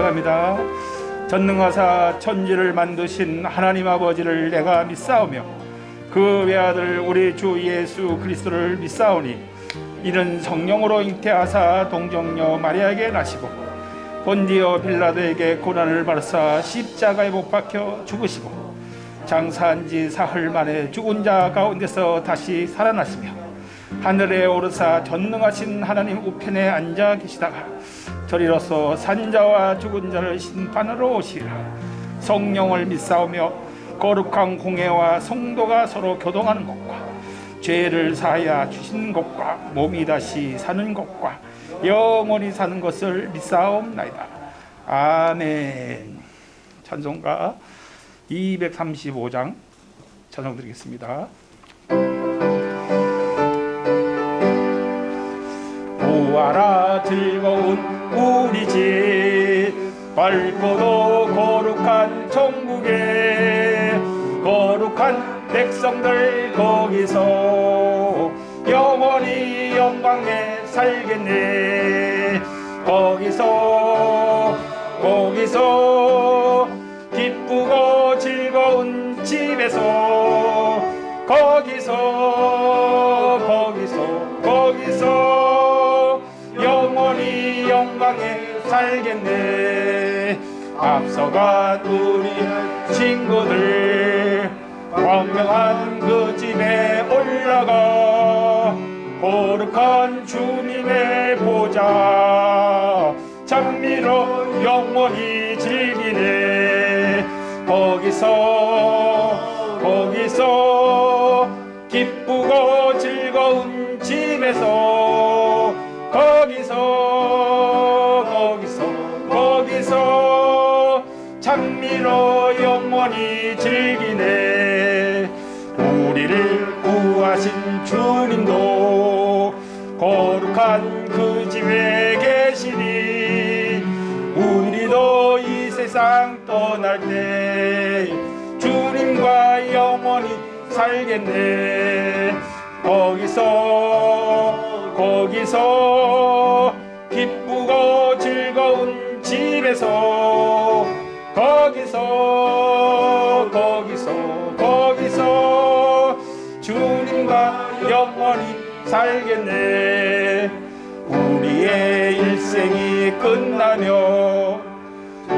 고백합니다. 전능하사 천지를 만드신 하나님 아버지를 내가 믿사오며 그 외아들 우리 주 예수 그리스도를 믿사오니 이는 성령으로 잉태하사 동정녀 마리아에게 나시고 본디오 빌라도에게 고난을 받으사 십자가에 못 박혀 죽으시고 장사한 지 사흘 만에 죽은 자 가운데서 다시 살아나시며 하늘에 오르사 전능하신 하나님 우편에 앉아 계시다가 저리로서 산자와 죽은 자를 심판하러 오시리라. 성령을 믿사오며 거룩한 공회와 성도가 서로 교동하는 것과 죄를 사하여 주신 것과 몸이 다시 사는 것과 영원히 사는 것을 믿사옵나이다. 아멘. 찬송가 235장 찬송 드리겠습니다. 보아라 즐거운 우리 집 밝고도 거룩한 천국에 거룩한 백성들 거기서 영원히 영광에 살겠네. 거기서 기쁘고 즐거운 집에서 거기서 영원히 영광에 살겠네. 앞서간 우리 친구들 광명한 그 집에 올라가 거룩한 주님의 보좌 찬미로 영원히 즐기네. 거기서 기쁘고 즐거운 집에서 거기서 찬미로 영원히 즐기네. 우리를 구하신 주님도 거룩한 그 집에 계시니 우리도 이 세상 떠날 때 주님과 영원히 살겠네. 거기서 기쁘고 즐거운 집에서 거기서 주님과 영원히 살겠네. 우리의 일생이 끝나며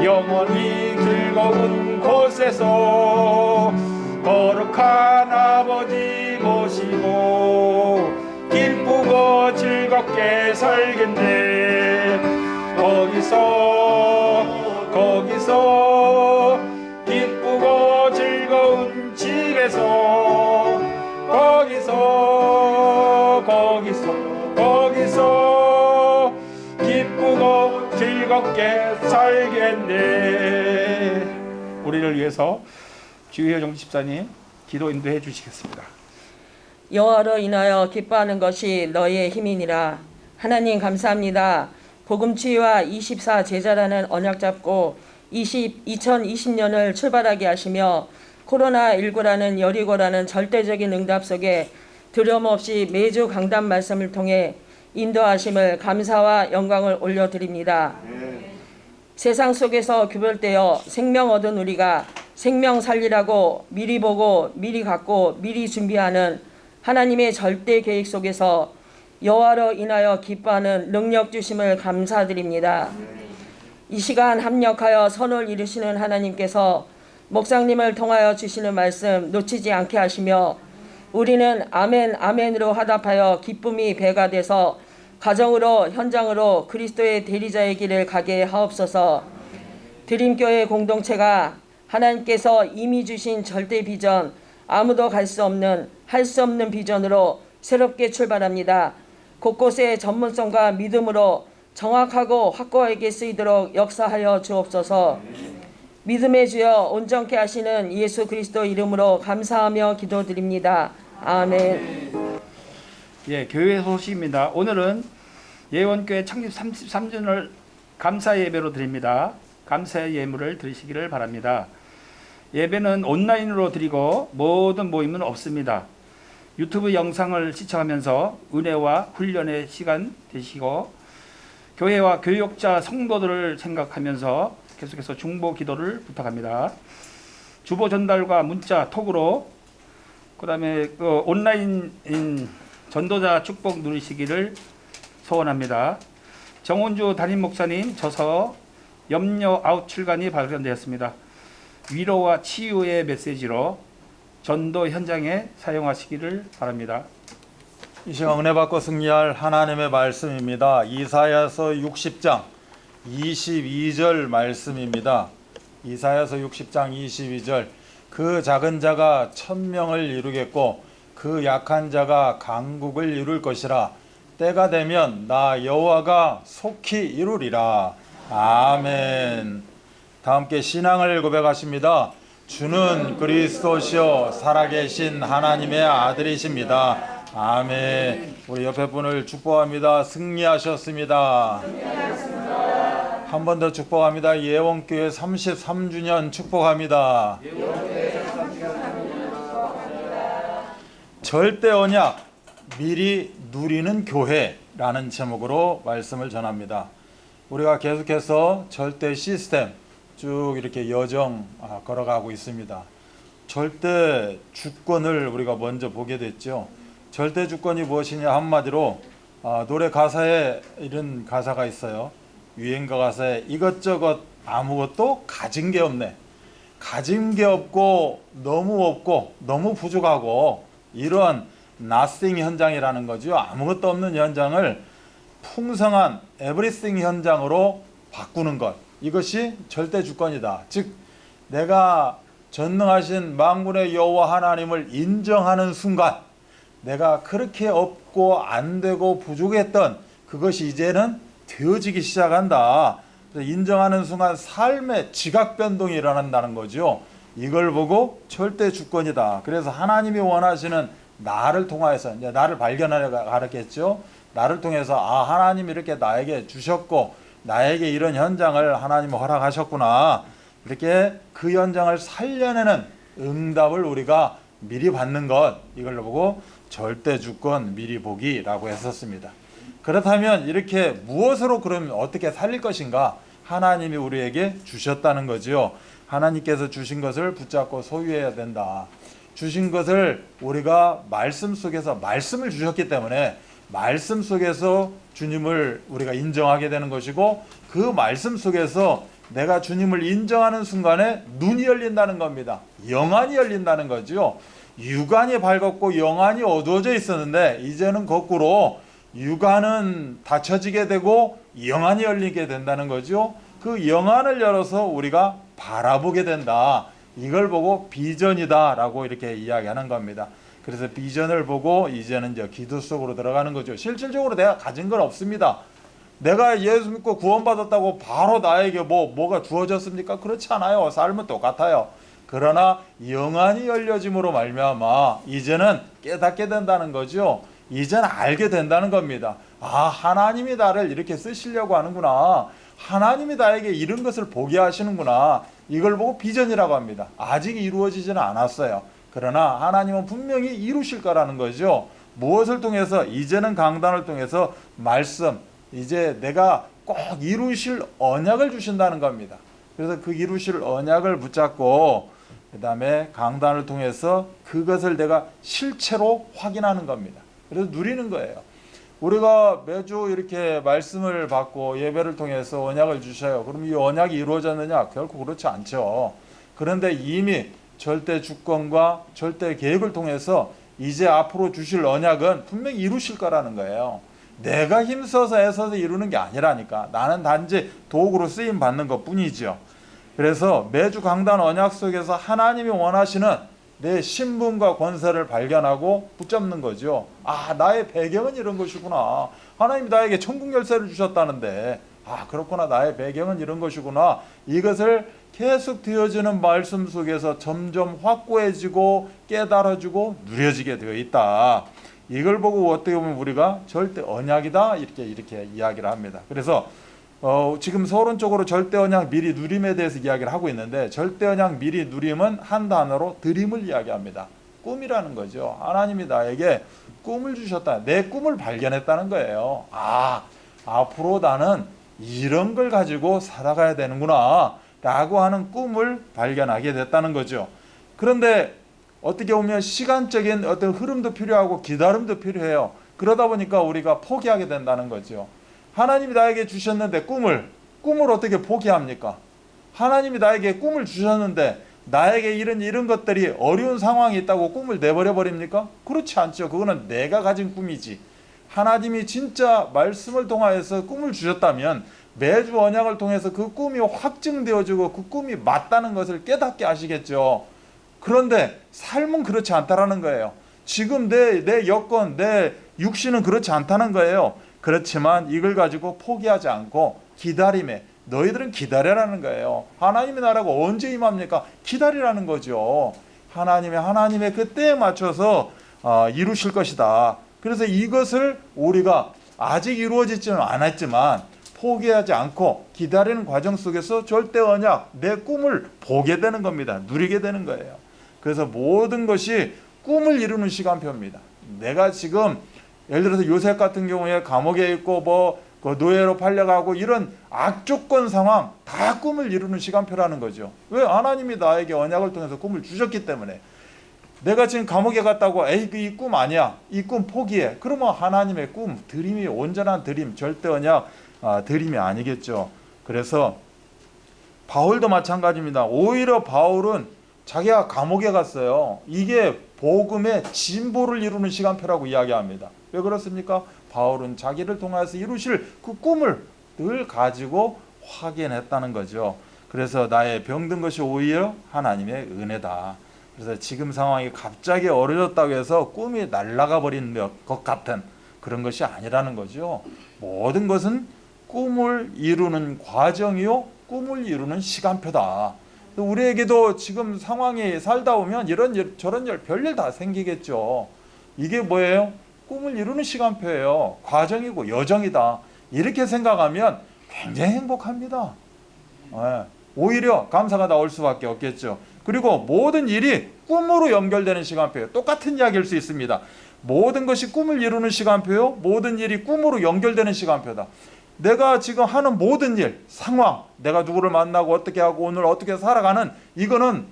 영원히 즐거운 곳에서 거룩한 아버지 모시고 기쁘고 즐겁게 살겠네. 거기서 기쁘고 즐거운 집에서 거기서 기쁘고 즐겁게 살겠네. 우리를 위해서 주의혜 정지 집사님 기도 인도해 주시겠습니다. 여호와로 인하여 기뻐하는 것이 너희의 힘이니라. 하나님 감사합니다. 복음치유와 24 제자라는 언약 잡고 2020년을 출발하게 하시며 코로나19라는 여리고라는 절대적인 응답 속에 두려움 없이 매주 강단 말씀을 통해 인도하심을 감사와 영광을 올려드립니다. 세상 속에서 규별되어 생명 얻은 우리가 생명 살리라고 미리 보고 미리 갖고 미리 준비하는 하나님의 절대 계획 속에서 여호와로 인하여 기뻐하는 능력 주심을 감사드립니다. 이 시간 합력하여 선을 이루시는 하나님께서 목사님을 통하여 주시는 말씀 놓치지 않게 하시며 우리는 아멘 아멘으로 화답하여 기쁨이 배가 돼서 가정으로 현장으로 그리스도의 대리자의 길을 가게 하옵소서. 드림교회 공동체가 하나님께서 이미 주신 절대 비전 아무도 갈 수 없는 할 수 없는 비전으로 새롭게 출발합니다. 곳곳에 전문성과 믿음으로 정확하고 확고하게 쓰이도록 역사하여 주옵소서. 믿음의 주여 온전케 하시는 예수 그리스도 이름으로 감사하며 기도드립니다. 아멘. 예, 교회 소식입니다. 오늘은 예원교회 창립 33주년을 감사 예배로 드립니다. 감사의 예물을 드리시기를 바랍니다. 예배는 온라인으로 드리고 모든 모임은 없습니다. 유튜브 영상을 시청하면서 은혜와 훈련의 시간 되시고 교회와 교역자 성도들을 생각하면서 계속해서 중보 기도를 부탁합니다. 주보 전달과 문자, 톡으로 그다음에 온라인 전도자 축복 누리시기를 소원합니다. 정원주 담임 목사님 저서 염려 아웃 출간이 발견되었습니다. 위로와 치유의 메시지로 전도 현장에 사용하시기를 바랍니다. 이 시간 은혜 받고 승리할 하나님의 말씀입니다. 이사야서 60장 22절 말씀입니다. 이사야서 60장 22절 그 작은 자가 천명을 이루겠고 그 약한 자가 강국을 이룰 것이라. 때가 되면 나 여호와가 속히 이루리라. 아멘. 다 함께 신앙을 고백하십니다. 주는 그리스도시요 살아계신 하나님의 아들이십니다. 아멘. 우리 옆에 분을 축복합니다. 승리하셨습니다. 한 번 더 축복합니다. 예원교회 33주년 축복합니다. 절대 언약 미리 누리는 교회라는 제목으로 말씀을 전합니다. 우리가 계속해서 절대 시스템 쭉 이렇게 여정 걸어가고 있습니다. 절대 주권을 우리가 먼저 보게 됐죠. 절대 주권이 무엇이냐 한마디로 노래 가사에 이런 가사가 있어요. 유행가 가사에 이것저것 아무것도 가진 게 없네. 가진 게 없고 너무 부족하고 이런 nothing 현장이라는 거죠. 아무것도 없는 현장을 풍성한 everything 현장으로 바꾸는 것. 이것이 절대 주권이다. 즉 내가 전능하신 만군의 여호와 하나님을 인정하는 순간 내가 그렇게 없고 안 되고 부족했던 그것이 이제는 되어지기 시작한다. 그래서 인정하는 순간 삶의 지각 변동이 일어난다는 거죠. 이걸 보고 절대 주권이다. 그래서 하나님이 원하시는 나를 통하여서 이제 나를 발견하려고 가르쳤죠. 나를 통해서 하나님이 이렇게 나에게 주셨고 나에게 이런 현장을 하나님이 허락하셨구나. 이렇게 그 현장을 살려내는 응답을 우리가 미리 받는 것, 이걸로 보고 절대 주권 미리 보기라고 했었습니다. 그렇다면 이렇게 무엇으로 그러면 어떻게 살릴 것인가? 하나님이 우리에게 주셨다는 거죠. 하나님께서 주신 것을 붙잡고 소유해야 된다. 주신 것을 우리가 말씀 속에서 말씀을 주셨기 때문에 말씀 속에서 주님을 우리가 인정하게 되는 것이고 그 말씀 속에서 내가 주님을 인정하는 순간에 눈이 열린다는 겁니다. 영안이 열린다는 거죠. 육안이 밝았고 영안이 어두워져 있었는데 이제는 거꾸로 육안은 닫혀지게 되고 영안이 열리게 된다는 거죠. 그 영안을 열어서 우리가 바라보게 된다. 이걸 보고 비전이다 라고 이렇게 이야기하는 겁니다. 그래서 비전을 보고 이제는 이제 기도 속으로 들어가는 거죠. 실질적으로 내가 가진 건 없습니다. 내가 예수 믿고 구원받았다고 바로 나에게 뭐가 주어졌습니까? 그렇지 않아요. 삶은 똑같아요. 그러나 영안이 열려짐으로 말미암아 이제는 깨닫게 된다는 거죠. 이제는 알게 된다는 겁니다. 하나님이 나를 이렇게 쓰시려고 하는구나. 하나님이 나에게 이런 것을 보게 하시는구나. 이걸 보고 비전이라고 합니다. 아직 이루어지지는 않았어요. 그러나 하나님은 분명히 이루실 거라는 거죠. 무엇을 통해서? 이제는 강단을 통해서 말씀, 이제 내가 꼭 이루실 언약을 주신다는 겁니다. 그래서 그 이루실 언약을 붙잡고 그 다음에 강단을 통해서 그것을 내가 실체로 확인하는 겁니다. 그래서 누리는 거예요. 우리가 매주 이렇게 말씀을 받고 예배를 통해서 언약을 주셔요. 그럼 이 언약이 이루어졌느냐? 결코 그렇지 않죠. 그런데 이미 절대 주권과 절대 계획을 통해서 이제 앞으로 주실 언약은 분명히 이루실 거라는 거예요. 내가 힘써서 애써서 이루는 게 아니라니까. 나는 단지 도구로 쓰임 받는 것 뿐이죠. 그래서 매주 강단 언약 속에서 하나님이 원하시는 내 신분과 권세를 발견하고 붙잡는 거죠. 나의 배경은 이런 것이구나. 하나님이 나에게 천국 열쇠를 주셨다는데 그렇구나. 나의 배경은 이런 것이구나. 이것을 계속 되어지는 말씀 속에서 점점 확고해지고 깨달아지고 누려지게 되어 있다. 이걸 보고 어떻게 보면 우리가 절대 언약이다 이렇게 이야기를 합니다. 그래서 지금 서론적으로 절대 언약 미리 누림에 대해서 이야기를 하고 있는데 절대 언약 미리 누림은 한 단어로 드림을 이야기합니다. 꿈이라는 거죠. 하나님이 나에게 꿈을 주셨다. 내 꿈을 발견했다는 거예요. 앞으로 나는 이런 걸 가지고 살아가야 되는구나 라고 하는 꿈을 발견하게 됐다는 거죠. 그런데 어떻게 보면 시간적인 어떤 흐름도 필요하고 기다림도 필요해요. 그러다 보니까 우리가 포기하게 된다는 거죠. 하나님이 나에게 주셨는데 꿈을 어떻게 포기합니까? 하나님이 나에게 꿈을 주셨는데 나에게 이런 것들이 어려운 상황이 있다고 꿈을 내버려 버립니까? 그렇지 않죠. 그거는 내가 가진 꿈이지. 하나님이 진짜 말씀을 통하여서 꿈을 주셨다면 매주 언약을 통해서 그 꿈이 확증되어지고 그 꿈이 맞다는 것을 깨닫게 하시겠죠. 그런데 삶은 그렇지 않다라는 거예요. 지금 내 여건, 내 육신은 그렇지 않다는 거예요. 그렇지만 이걸 가지고 포기하지 않고 기다림에, 너희들은 기다려라는 거예요. 하나님의 나라가 언제 임합니까? 기다리라는 거죠. 하나님의 그 때에 맞춰서 이루실 것이다. 그래서 이것을 우리가 아직 이루어지지는 않았지만 포기하지 않고 기다리는 과정 속에서 절대 언약, 내 꿈을 보게 되는 겁니다. 누리게 되는 거예요. 그래서 모든 것이 꿈을 이루는 시간표입니다. 내가 지금 예를 들어서 요셉 같은 경우에 감옥에 있고 그 노예로 팔려가고 이런 악조건 상황 다 꿈을 이루는 시간표라는 거죠. 왜? 하나님이 나에게 언약을 통해서 꿈을 주셨기 때문에. 내가 지금 감옥에 갔다고 에이 이 꿈 아니야, 이 꿈 포기해. 그러면 하나님의 꿈, 드림이 온전한 드림, 절대 언약 드림이 아니겠죠. 그래서 바울도 마찬가지입니다. 오히려 바울은 자기가 감옥에 갔어요. 이게 복음의 진보를 이루는 시간표라고 이야기합니다. 왜 그렇습니까? 바울은 자기를 통해서 이루실 그 꿈을 늘 가지고 확인했다는 거죠. 그래서 나의 병든 것이 오히려 하나님의 은혜다. 그래서 지금 상황이 갑자기 어려졌다고 해서 꿈이 날아가 버린 것 같은 그런 것이 아니라는 거죠. 모든 것은 꿈을 이루는 과정이요, 꿈을 이루는 시간표다. 우리에게도 지금 상황이 살다 보면 이런 일 저런 일 별일 다 생기겠죠. 이게 뭐예요? 꿈을 이루는 시간표예요. 과정이고 여정이다. 이렇게 생각하면 굉장히 행복합니다. 오히려 감사가 나올 수밖에 없겠죠. 그리고 모든 일이 꿈으로 연결되는 시간표예요. 똑같은 이야기일 수 있습니다. 모든 것이 꿈을 이루는 시간표요, 모든 일이 꿈으로 연결되는 시간표다. 내가 지금 하는 모든 일, 상황, 내가 누구를 만나고 어떻게 하고 오늘 어떻게 살아가는, 이거는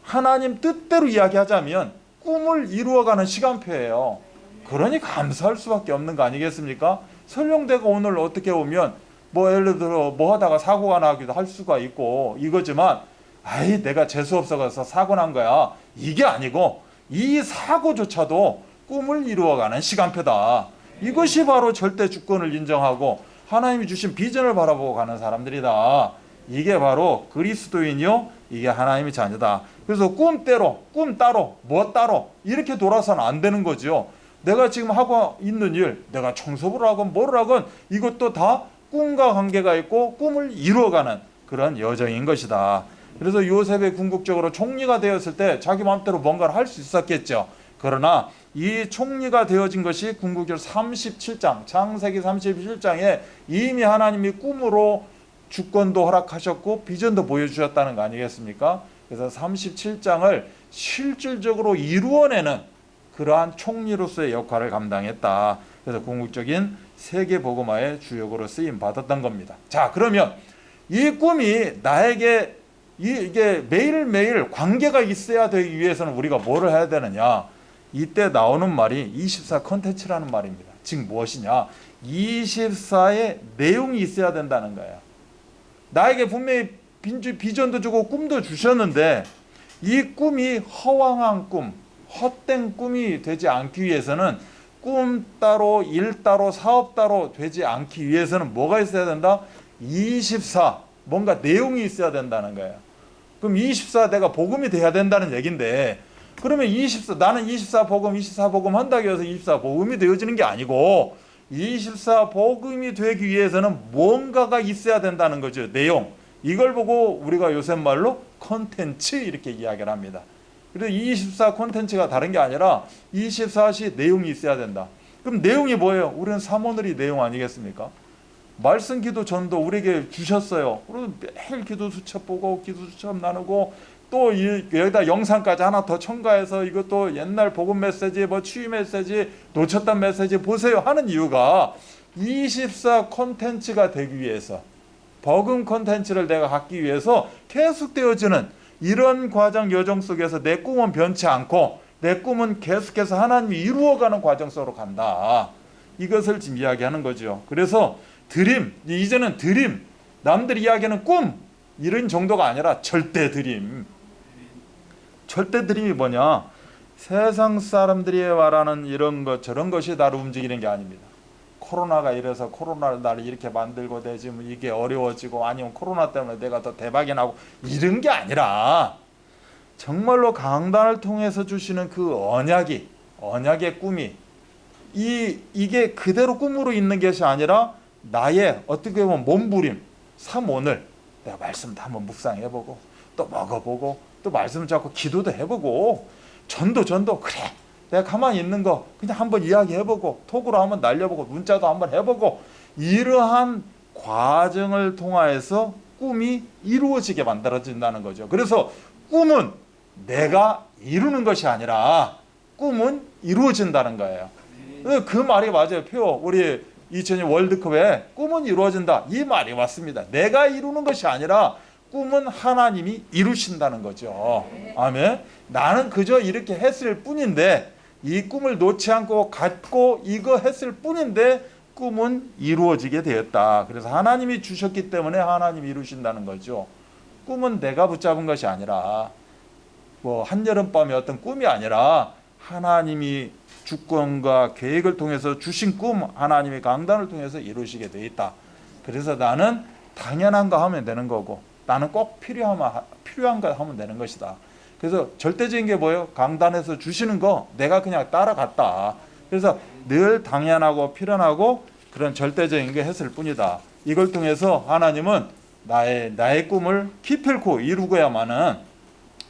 하나님 뜻대로 이야기하자면 꿈을 이루어가는 시간표예요. 그러니 감사할 수밖에 없는 거 아니겠습니까? 설령 내가 오늘 어떻게 보면 예를 들어 하다가 사고가 나기도 할 수가 있고 이거지만, 아이 내가 재수 없어서 사고 난 거야, 이게 아니고 이 사고조차도 꿈을 이루어가는 시간표다. 이것이 바로 절대 주권을 인정하고 하나님이 주신 비전을 바라보고 가는 사람들이다. 이게 바로 그리스도인이요, 이게 하나님의 자녀다. 그래서 꿈 따로 뭐 따로 이렇게 돌아서는 안 되는 거죠. 내가 지금 하고 있는 일, 내가 청소부를 하건 뭐를 하건 이것도 다 꿈과 관계가 있고 꿈을 이루어가는 그런 여정인 것이다. 그래서 요셉이 궁극적으로 총리가 되었을 때 자기 마음대로 뭔가를 할 수 있었겠죠. 그러나 이 총리가 되어진 것이 궁극적으로 37장, 창세기 37장에 이미 하나님이 꿈으로 주권도 허락하셨고 비전도 보여주셨다는 거 아니겠습니까? 그래서 37장을 실질적으로 이루어내는 그러한 총리로서의 역할을 감당했다. 그래서 궁극적인 세계 복음화의 주역으로 쓰임 받았던 겁니다. 자, 그러면 이 꿈이 나에게 이게 매일매일 관계가 있어야 되기 위해서는 우리가 뭐를 해야 되느냐? 이때 나오는 말이 24 컨텐츠라는 말입니다. 즉 무엇이냐? 24의 내용이 있어야 된다는 거예요. 나에게 분명히 비전도 주고 꿈도 주셨는데 이 꿈이 허황한 꿈, 헛된 꿈이 되지 않기 위해서는 꿈 따로, 일 따로, 사업 따로 되지 않기 위해서는 뭐가 있어야 된다? 24, 뭔가 내용이 있어야 된다는 거예요. 그럼 24 내가 복음이 돼야 된다는 얘긴데, 그러면 나는 24 복음 한다고 해서 24 복음이 되어지는 게 아니고 24 복음이 되기 위해서는 뭔가가 있어야 된다는 거죠. 내용. 이걸 보고 우리가 요새 말로 컨텐츠 이렇게 이야기를 합니다. 그래서 24 콘텐츠가 다른 게 아니라 24시 내용이 있어야 된다. 그럼 내용이 뭐예요? 우리는 사모늘이 내용 아니겠습니까? 말씀 기도 전도 우리에게 주셨어요. 그리고 매일 기도 수첩 보고 기도 수첩 나누고 또 여기다 영상까지 하나 더 첨가해서 이것도 옛날 복음 메시지, 취임 메시지, 놓쳤던 메시지 보세요 하는 이유가 24 콘텐츠가 되기 위해서, 복음 콘텐츠를 내가 갖기 위해서 계속되어지는 이런 과정 여정 속에서 내 꿈은 변치 않고 내 꿈은 계속해서 하나님이 이루어가는 과정 속으로 간다. 이것을 지금 이야기하는 거죠. 그래서 드림, 이제는 드림, 남들이 이야기하는 꿈 이런 정도가 아니라 절대 드림. 절대 드림이 뭐냐? 세상 사람들이 말하는 이런 것 저런 것이 나를 움직이는 게 아닙니다. 코로나가 이래서 코로나를 나를 이렇게 만들고 되지면 이게 어려워지고 아니면 코로나 때문에 내가 더 대박이 나고 이런 게 아니라 정말로 강단을 통해서 주시는 그 언약의 꿈이 이게 그대로 꿈으로 있는 것이 아니라 나의 어떻게 보면 몸부림, 오늘 내가 말씀도 한번 묵상해보고 또 먹어보고 또 말씀 잡고 기도도 해보고 전도 그래 내가 가만히 있는 거 그냥 한번 이야기해보고 톡으로 한번 날려보고 문자도 한번 해보고 이러한 과정을 통하여서 꿈이 이루어지게 만들어진다는 거죠. 그래서 꿈은 내가 이루는 것이 아니라 꿈은 이루어진다는 거예요. 그 말이 맞아요. 우리 2002 월드컵에 꿈은 이루어진다. 이 말이 맞습니다. 내가 이루는 것이 아니라 꿈은 하나님이 이루신다는 거죠. 아멘. 나는 그저 이렇게 했을 뿐인데 이 꿈을 놓지 않고 갖고 이거 했을 뿐인데 꿈은 이루어지게 되었다. 그래서 하나님이 주셨기 때문에 하나님이 이루신다는 거죠. 꿈은 내가 붙잡은 것이 아니라 뭐 한여름밤의 어떤 꿈이 아니라 하나님이 주권과 계획을 통해서 주신 꿈, 하나님의 강단을 통해서 이루시게 되어 있다. 그래서 나는 당연한 거 하면 되는 거고 나는 꼭 필요한 거 하면 되는 것이다. 그래서 절대적인 게 뭐예요? 강단에서 주시는 거 내가 그냥 따라갔다. 그래서 늘 당연하고 필연하고 그런 절대적인 게 했을 뿐이다. 이걸 통해서 하나님은 나의 꿈을 기필코 이루고야만은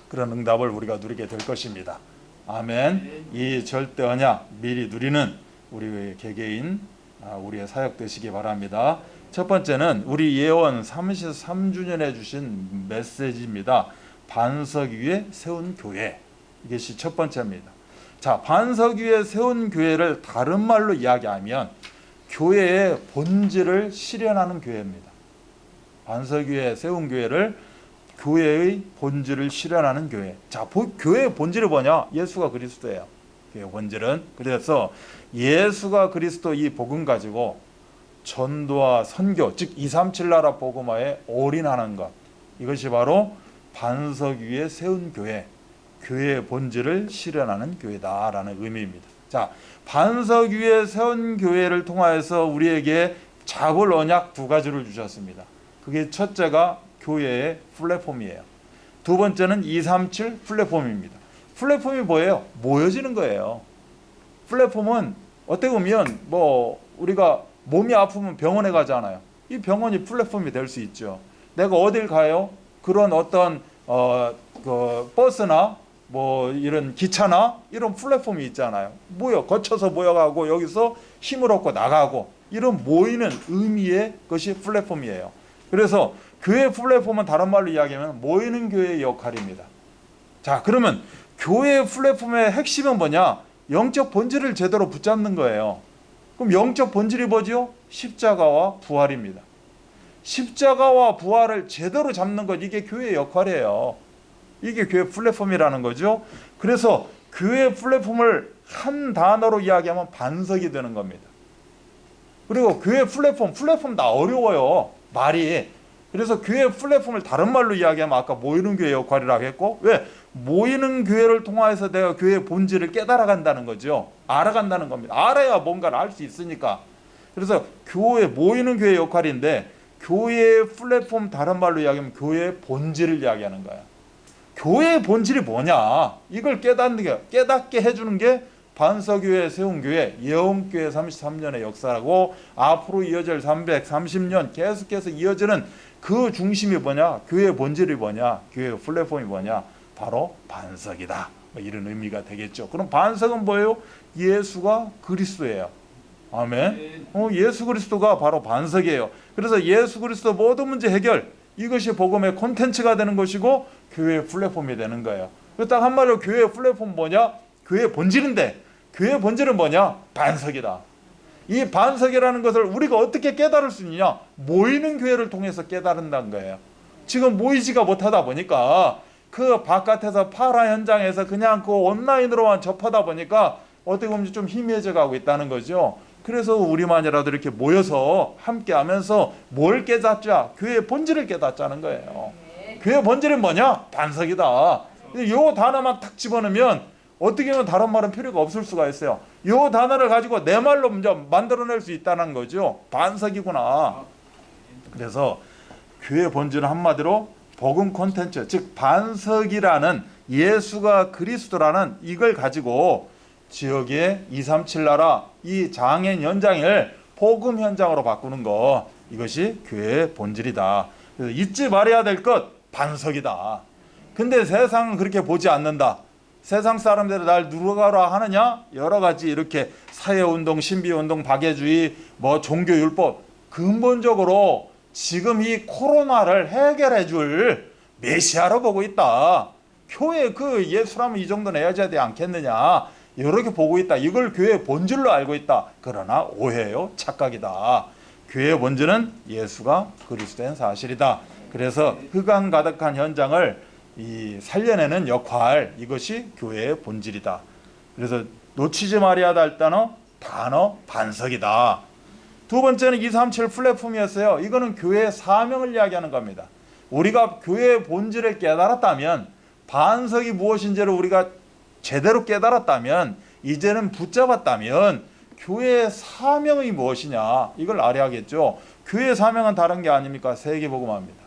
그런 응답을 우리가 누리게 될 것입니다. 아멘. 이 절대 언약 미리 누리는 우리 개개인 우리의 사역 되시기 바랍니다. 첫 번째는 우리 예원 33주년에 주신 메시지입니다. 반석 위에 세운 교회. 이것이 첫 번째입니다. 자, 반석 위에 세운 교회를 다른 말로 이야기하면 교회의 본질을 실현하는 교회입니다. 반석 위에 세운 교회를 교회의 본질을 실현하는 교회. 자, 교회의 본질이 뭐냐? 예수가 그리스도예요. 교회의 본질은. 그래서 예수가 그리스도 이 복음 가지고 전도와 선교, 즉 237 나라 복음화에 올인하는 것. 이것이 바로 반석 위에 세운 교회, 교회의 본질을 실현하는 교회다라는 의미입니다. 자, 반석 위에 세운 교회를 통하여서 우리에게 잡을 언약 두 가지를 주셨습니다. 그게 첫째가 교회의 플랫폼이에요. 두 번째는 237 플랫폼입니다. 플랫폼이 뭐예요? 모여지는 거예요. 플랫폼은 어떻게 보면 우리가 몸이 아프면 병원에 가잖아요. 이 병원이 플랫폼이 될 수 있죠. 내가 어딜 가요? 그런 어떤 버스나 이런 기차나 이런 플랫폼이 있잖아요. 거쳐서 모여가고 여기서 힘을 얻고 나가고 이런 모이는 의미의 것이 플랫폼이에요. 그래서 교회 플랫폼은 다른 말로 이야기하면 모이는 교회의 역할입니다. 자, 그러면 교회 플랫폼의 핵심은 뭐냐? 영적 본질을 제대로 붙잡는 거예요. 그럼 영적 본질이 뭐죠? 십자가와 부활입니다. 십자가와 부활을 제대로 잡는 것, 이게 교회의 역할이에요. 이게 교회 플랫폼이라는 거죠. 그래서 교회 플랫폼을 한 단어로 이야기하면 반석이 되는 겁니다. 그리고 교회 플랫폼 다 어려워요. 말이. 그래서 교회 플랫폼을 다른 말로 이야기하면 아까 모이는 교회 역할이라고 했고, 왜? 모이는 교회를 통해서 내가 교회의 본질을 깨달아간다는 거죠. 알아간다는 겁니다. 알아야 뭔가를 알 수 있으니까. 그래서 모이는 교회 역할인데 교회의 플랫폼 다른 말로 이야기하면 교회의 본질을 이야기하는 거야. 교회의 본질이 뭐냐? 이걸 깨닫게 해주는 게 반석교회 세운 교회, 예언교회 33년의 역사라고 앞으로 이어질 330년 계속해서 이어지는 그 중심이 뭐냐? 교회의 본질이 뭐냐? 교회의 플랫폼이 뭐냐? 바로 반석이다. 이런 의미가 되겠죠. 그럼 반석은 뭐예요? 예수가 그리스도예요. 아멘. 예수 그리스도가 바로 반석이에요. 그래서 예수 그리스도 모든 문제 해결, 이것이 복음의 콘텐츠가 되는 것이고 교회의 플랫폼이 되는 거예요. 딱 한마디로 교회의 플랫폼 뭐냐? 교회의 본질인데 교회의 본질은 뭐냐? 반석이다. 이 반석이라는 것을 우리가 어떻게 깨달을 수 있느냐? 모이는 교회를 통해서 깨달은다는 거예요. 지금 모이지가 못하다 보니까 그 바깥에서 파라 현장에서 그냥 그 온라인으로만 접하다 보니까 어떻게 보면 좀 희미해져 가고 있다는 거죠. 그래서 우리만이라도 이렇게 모여서 함께 하면서 뭘 깨닫자? 교회의 본질을 깨닫자는 거예요. 교회의 본질은 뭐냐? 반석이다. 요 단어만 탁 집어넣으면 어떻게 보면 다른 말은 필요가 없을 수가 있어요. 요 단어를 가지고 내 말로 먼저 만들어낼 수 있다는 거죠. 반석이구나. 그래서 교회의 본질은 한마디로 복음 콘텐츠, 즉 반석이라는 예수가 그리스도라는 이걸 가지고 지역의 237 나라 이 장애인 현장을 복음 현장으로 바꾸는 거, 이것이 교회의 본질이다. 그래서 잊지 말아야 될 것, 반석이다. 근데 세상은 그렇게 보지 않는다. 세상 사람들이 날 누르가라 하느냐? 여러 가지 이렇게 사회운동, 신비운동, 박애주의, 뭐 종교율법, 근본적으로 지금 이 코로나를 해결해 줄 메시아로 보고 있다. 교회 그 예수라면 이 정도는 해야 되지 않겠느냐, 이렇게 보고 있다. 이걸 교회의 본질로 알고 있다. 그러나 오해요, 착각이다. 교회의 본질은 예수가 그리스도인 사실이다. 그래서 흑암 가득한 현장을 살려내는 역할, 이것이 교회의 본질이다. 그래서 놓치지 말아야 할 단어 반석이다. 두 번째는 237 플랫폼이었어요. 이거는 교회의 사명을 이야기하는 겁니다. 우리가 교회의 본질을 깨달았다면, 반석이 무엇인지를 우리가 제대로 깨달았다면, 이제는 붙잡았다면 교회의 사명이 무엇이냐, 이걸 알아야겠죠. 교회의 사명은 다른 게 아닙니까? 세계복음화입니다.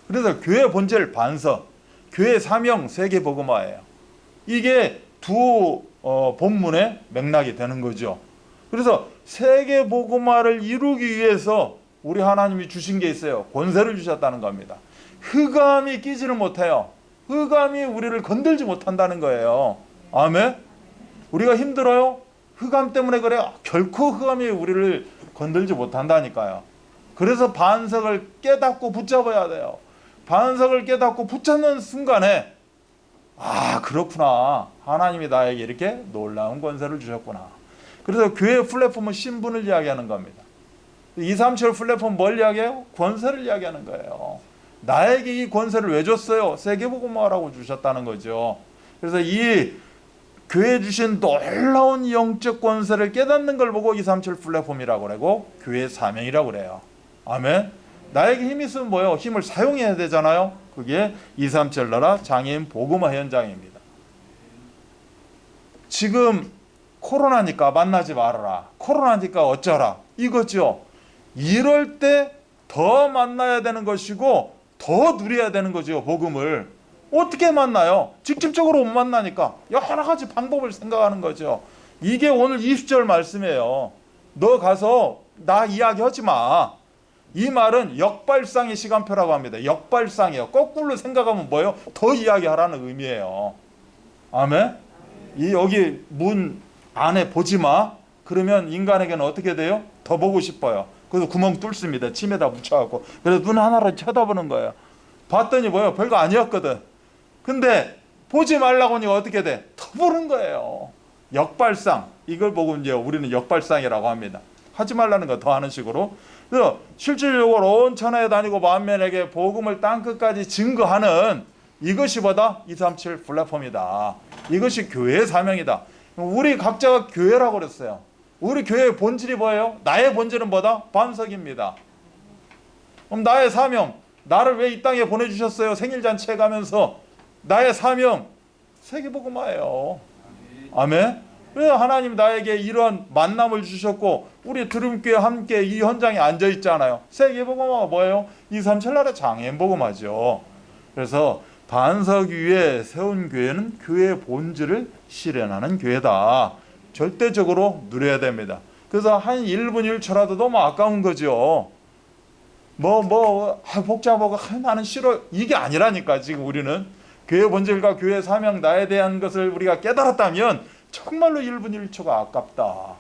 그래서 교회의 본질 반석, 교회의 사명 세계복음화예요. 이게 두 본문의 맥락이 되는 거죠. 그래서 세계복음화를 이루기 위해서 우리 하나님이 주신 게 있어요. 권세를 주셨다는 겁니다. 흑암이 끼지를 못해요. 흑암이 우리를 건들지 못한다는 거예요. 아멘? 우리가 힘들어요? 흑암 때문에 그래요? 결코 흑암이 우리를 건들지 못한다니까요. 그래서 반석을 깨닫고 붙잡아야 돼요. 반석을 깨닫고 붙잡는 순간에, 아, 그렇구나, 하나님이 나에게 이렇게 놀라운 권세를 주셨구나. 그래서 교회 플랫폼은 신분을 이야기하는 겁니다. 237 플랫폼 뭘 이야기해요? 권세를 이야기하는 거예요. 나에게 이 권세를 왜 줬어요? 세계복음화라고 주셨다는 거죠. 그래서 이 교회에 주신 놀라운 영적 권세를 깨닫는 걸 보고 237 플랫폼이라고 그러고 교회의 사명이라고 그래요. 아멘. 나에게 힘이 있으면 뭐예요? 힘을 사용해야 되잖아요. 그게 237 나라 장애인 복음화 현장입니다. 지금 코로나니까 만나지 말아라, 코로나니까 어쩌라, 이거죠. 이럴 때 더 만나야 되는 것이고 더 누려야 되는 거죠. 복음을 어떻게 만나요? 직접적으로 못 만나니까 여러 가지 방법을 생각하는 거죠. 이게 오늘 20절 말씀이에요. 너 가서 나 이야기하지 마. 이 말은 역발상의 시간표라고 합니다. 역발상이에요. 거꾸로 생각하면 뭐예요? 더 이야기하라는 의미예요. 아멘? 여기 문 안에 보지 마. 그러면 인간에게는 어떻게 돼요? 더 보고 싶어요. 그래서 구멍 뚫습니다. 침에다 묻혀갖고. 그래서 눈 하나를 쳐다보는 거예요. 봤더니 뭐예요? 별거 아니었거든. 근데 보지 말라고 하니까 어떻게 돼? 더 보는 거예요. 역발상. 이걸 보고 이제 우리는 역발상이라고 합니다. 하지 말라는 거 더 하는 식으로. 그래서 실질적으로 온 천하에 다니고 만민에게 복음을 땅끝까지 증거하는, 이것이 뭐다? 237 플랫폼이다. 이것이 교회의 사명이다. 우리 각자가 교회라고 그랬어요. 우리 교회의 본질이 뭐예요? 나의 본질은 뭐다? 반석입니다. 그럼 나의 사명, 나를 왜 이 땅에 보내주셨어요? 생일잔치 해가면서 나의 사명, 세계복음화예요. 아멘. 그래서 하나님 나에게 이런 만남을 주셨고 우리 드림교회 함께 이 현장에 앉아 있잖아요. 세계복음화가 뭐예요? 237 나라 장애인 복음화죠. 그래서 반석 위에 세운 교회는 교회의 본질을 실현하는 교회다. 절대적으로 누려야 됩니다. 그래서 한 1분 1초라도 너무 아까운 거죠. 복잡하고 나는 싫어, 이게 아니라니까. 지금 우리는 교회 본질과 교회 사명, 나에 대한 것을 우리가 깨달았다면 정말로 1분 1초가 아깝다.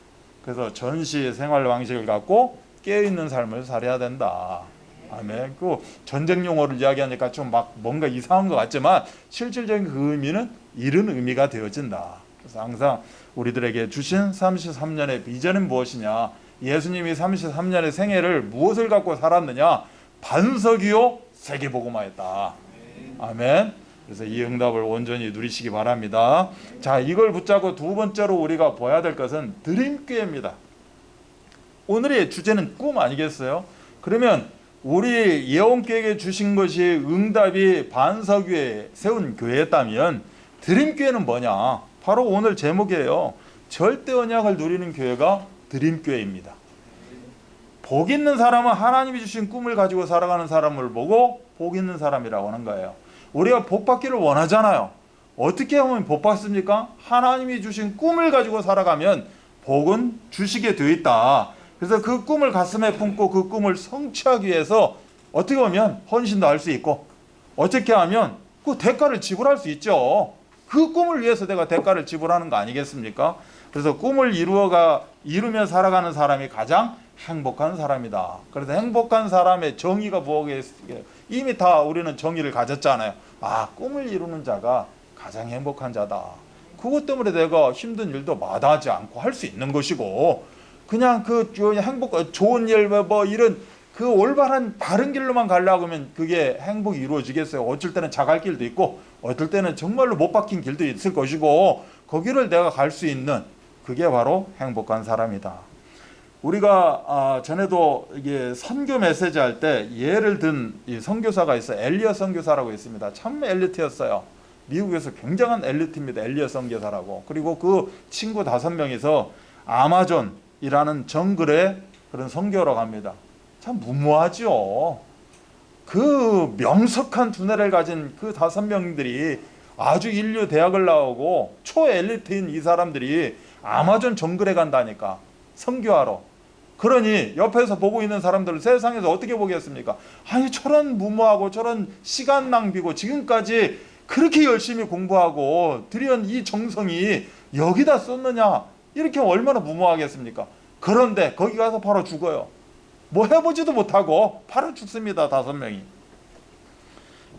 그래서 전시 생활 방식을 갖고 깨어있는 삶을 살아야 된다. 아멘. 그 전쟁 용어를 이야기하니까 좀 막 뭔가 이상한 것 같지만 실질적인 그 의미는 이런 의미가 되어진다. 그래서 항상 우리들에게 주신 33년의 비전은 무엇이냐? 예수님이 33년의 생애를 무엇을 갖고 살았느냐? 반석이요 세계복음화였다. 아멘. 그래서 이 응답을 온전히 누리시기 바랍니다. 자, 이걸 붙잡고 두 번째로 우리가 봐야 될 것은 드림교회입니다. 오늘의 주제는 꿈 아니겠어요? 그러면 우리 예언교회에게 주신 것이 응답이 반석 위에 세운 교회였다면 드림교회는 뭐냐? 바로 오늘 제목이에요. 절대 언약을 누리는 교회가 드림교회입니다. 복 있는 사람은 하나님이 주신 꿈을 가지고 살아가는 사람을 보고 복 있는 사람이라고 하는 거예요. 우리가 복 받기를 원하잖아요. 어떻게 하면 복 받습니까? 하나님이 주신 꿈을 가지고 살아가면 복은 주시게 되어 있다. 그래서 그 꿈을 가슴에 품고 그 꿈을 성취하기 위해서 어떻게 보면 헌신도 할 수 있고, 어떻게 하면 그 대가를 지불할 수 있죠. 그 꿈을 위해서 내가 대가를 지불하는 거 아니겠습니까? 그래서 꿈을 이루며 살아가는 사람이 가장 행복한 사람이다. 그래서 행복한 사람의 정의가 무엇이겠어요? 이미 다 우리는 정의를 가졌잖아요. 아, 꿈을 이루는 자가 가장 행복한 자다. 그것 때문에 내가 힘든 일도 마다하지 않고 할 수 있는 것이고, 그냥 그 좋은 일 이런 그 올바른 바른 길로만 가려고 하면 그게 행복이 이루어지겠어요? 어쩔 때는 자갈 길도 있고, 어떨 때는 정말로 못 박힌 길도 있을 것이고, 거기를 내가 갈 수 있는 그게 바로 행복한 사람이다. 우리가 전에도 이게 선교 메시지 할 때 예를 든 이 선교사가 있어요. 엘리엇 선교사라고 있습니다. 참 엘리트였어요. 미국에서 굉장한 엘리트입니다. 엘리엇 선교사라고. 그리고 그 친구 5명이서 아마존이라는 정글에 그런 선교로 갑니다. 참 무모하죠. 그 명석한 두뇌를 가진 그 5명들이 아주 인류 대학을 나오고 초엘리트인 이 사람들이 아마존 정글에 간다니까, 선교하러. 그러니 옆에서 보고 있는 사람들은 세상에서 어떻게 보겠습니까? 아니, 저런 무모하고 저런 시간 낭비고 지금까지 그렇게 열심히 공부하고 들여온 이 정성이 여기다 썼느냐, 이렇게 얼마나 무모하겠습니까? 그런데 거기 가서 바로 죽어요. 뭐 해보지도 못하고 바로 죽습니다. 5명이.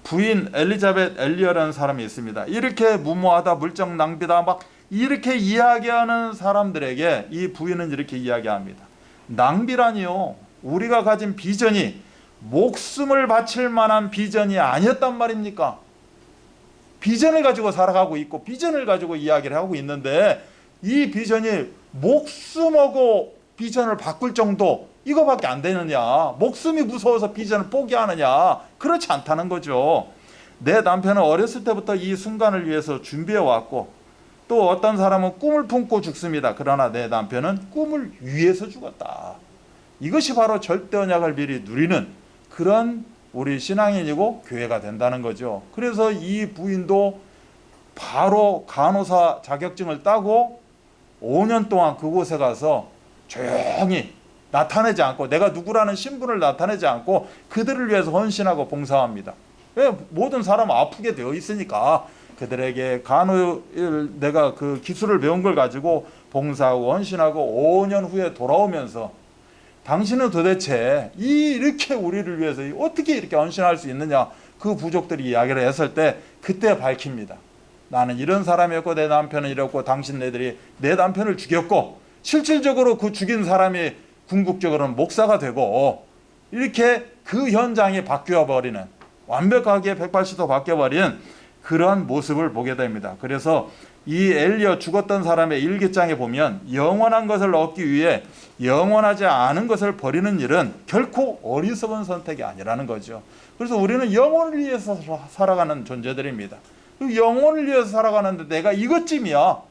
부인 엘리자벳 엘리어라는 사람이 있습니다. 이렇게 무모하다, 물적 낭비다 막 이렇게 이야기하는 사람들에게 이 부인은 이렇게 이야기합니다. 낭비라니요, 우리가 가진 비전이 목숨을 바칠 만한 비전이 아니었단 말입니까? 비전을 가지고 살아가고 있고 비전을 가지고 이야기를 하고 있는데, 이 비전이 목숨하고 비전을 바꿀 정도 이거밖에 안 되느냐? 목숨이 무서워서 비전을 포기하느냐? 그렇지 않다는 거죠. 내 남편은 어렸을 때부터 이 순간을 위해서 준비해 왔고, 또 어떤 사람은 꿈을 품고 죽습니다. 그러나 내 남편은 꿈을 위해서 죽었다. 이것이 바로 절대 언약을 미리 누리는 그런 우리 신앙인이고 교회가 된다는 거죠. 그래서 이 부인도 바로 간호사 자격증을 따고 5년 동안 그곳에 가서 조용히 나타내지 않고, 내가 누구라는 신분을 나타내지 않고 그들을 위해서 헌신하고 봉사합니다. 왜? 모든 사람은 아프게 되어 있으니까 그들에게 내가 그 기술을 배운 걸 가지고 봉사하고 헌신하고 5년 후에 돌아오면서, 당신은 도대체 이렇게 우리를 위해서 어떻게 이렇게 헌신할 수 있느냐, 그 부족들이 이야기를 했을 때 그때 밝힙니다. 나는 이런 사람이었고 내 남편은 이랬고 당신네들이 내 남편을 죽였고, 실질적으로 그 죽인 사람이 궁극적으로는 목사가 되고, 이렇게 그 현장이 바뀌어버리는, 완벽하게 180도 바뀌어버린 그러한 모습을 보게 됩니다. 그래서 이 엘리엇 죽었던 사람의 일기장에 보면 영원한 것을 얻기 위해 영원하지 않은 것을 버리는 일은 결코 어리석은 선택이 아니라는 거죠. 그래서 우리는 영혼을 위해서 살아가는 존재들입니다. 영혼을 위해서 살아가는데 내가 이것쯤이야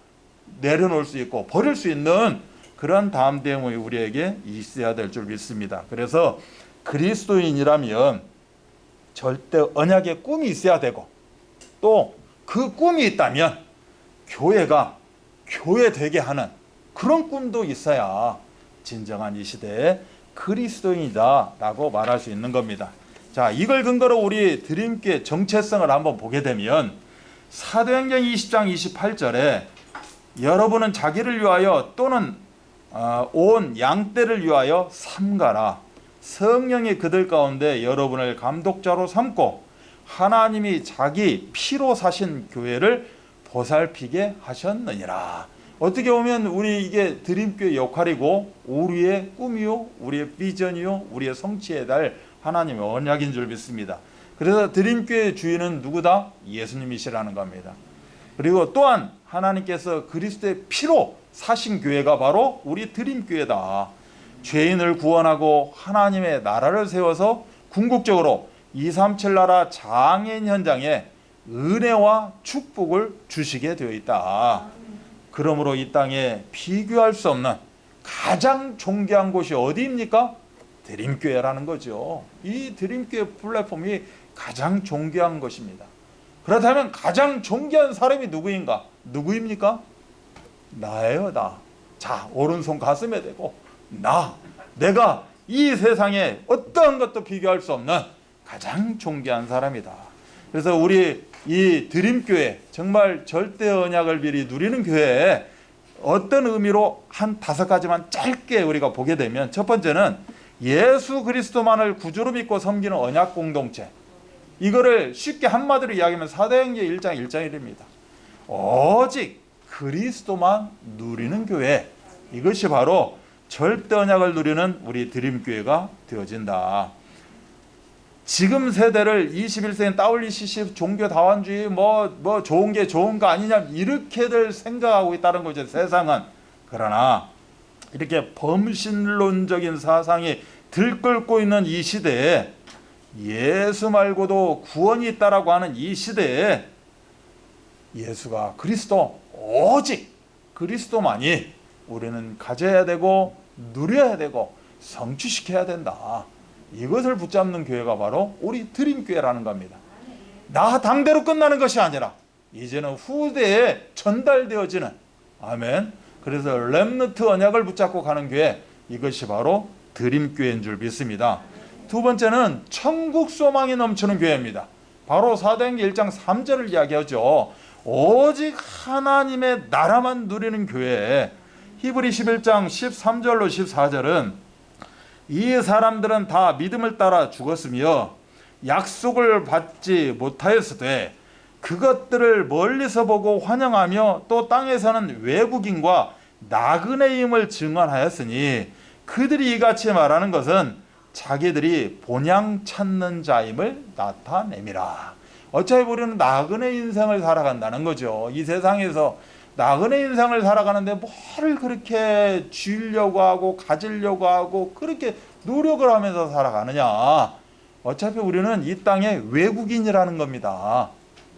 내려놓을 수 있고 버릴 수 있는 그런 담대함이 우리에게 있어야 될 줄 믿습니다. 그래서 그리스도인이라면 절대 언약의 꿈이 있어야 되고, 또 그 꿈이 있다면 교회가 교회 되게 하는 그런 꿈도 있어야 진정한 이 시대의 그리스도인이다 라고 말할 수 있는 겁니다. 자, 이걸 근거로 우리 드림교회 정체성을 한번 보게 되면 사도행전 20장 28절에 여러분은 자기를 위하여 또는 온 양떼를 위하여 삼가라. 성령이 그들 가운데 여러분을 감독자로 삼고 하나님이 자기 피로 사신 교회를 보살피게 하셨느니라. 어떻게 보면 우리 이게 드림교회 역할이고 우리의 꿈이요, 우리의 비전이요, 우리의 성취해야 될 하나님의 언약인 줄 믿습니다. 그래서 드림교회의 주인은 누구다? 예수님이시라는 겁니다. 그리고 또한 하나님께서 그리스도의 피로 사신 교회가 바로 우리 드림교회다. 죄인을 구원하고 하나님의 나라를 세워서 궁극적으로 237 나라 장애인 현장에 은혜와 축복을 주시게 되어 있다. 그러므로 이 땅에 비교할 수 없는 가장 존귀한 곳이 어디입니까? 드림교회라는 거죠. 이 드림교회 플랫폼이 가장 존귀한 것입니다. 그렇다면 가장 존귀한 사람이 누구입니까? 나예요, 나. 자, 오른손 가슴에 대고 내가 이 세상에 어떠한 것도 비교할 수 없는 가장 존귀한 사람이다. 그래서 우리 이 드림교회, 정말 절대 언약을 미리 누리는 교회에 어떤 의미로 한 5가지만 짧게 우리가 보게 되면, 첫 번째는 예수 그리스도만을 구주로 믿고 섬기는 언약 공동체. 이거를 쉽게 한마디로 이야기하면 사도행전 1장 1절입니다. 오직 그리스도만 누리는 교회, 이것이 바로 절대 언약을 누리는 우리 드림교회가 되어진다. 지금 세대를 21세기엔 WCC 종교다원주의 뭐 좋은 게 좋은 거 아니냐 이렇게들 생각하고 있다는 거죠, 세상은. 그러나 이렇게 범신론적인 사상이 들끓고 있는 이 시대에, 예수 말고도 구원이 있다라고 하는 이 시대에 예수가 그리스도, 오직 그리스도만이 우리는 가져야 되고 누려야 되고 성취시켜야 된다. 이것을 붙잡는 교회가 바로 우리 드림교회라는 겁니다. 나 당대로 끝나는 것이 아니라 이제는 후대에 전달되어지는, 아멘. 그래서 렘넌트 언약을 붙잡고 가는 교회, 이것이 바로 드림교회인 줄 믿습니다. 두 번째는 천국 소망이 넘치는 교회입니다. 바로 사도행전 1장 3절을 이야기하죠. 오직 하나님의 나라만 누리는 교회. 히브리 11장 13절로 14절은 이 사람들은 다 믿음을 따라 죽었으며 약속을 받지 못하였으되 그것들을 멀리서 보고 환영하며 또 땅에서는 외국인과 나그네임을 증언하였으니 그들이 이같이 말하는 것은 자기들이 본향 찾는 자임을 나타내미라. 어차피 우리는 나그네 인생을 살아간다는 거죠. 이 세상에서 나그네 인생을 살아가는데 뭘 그렇게 쥐려고 하고 가지려고 하고 그렇게 노력을 하면서 살아가느냐. 어차피 우리는 이 땅의 외국인이라는 겁니다.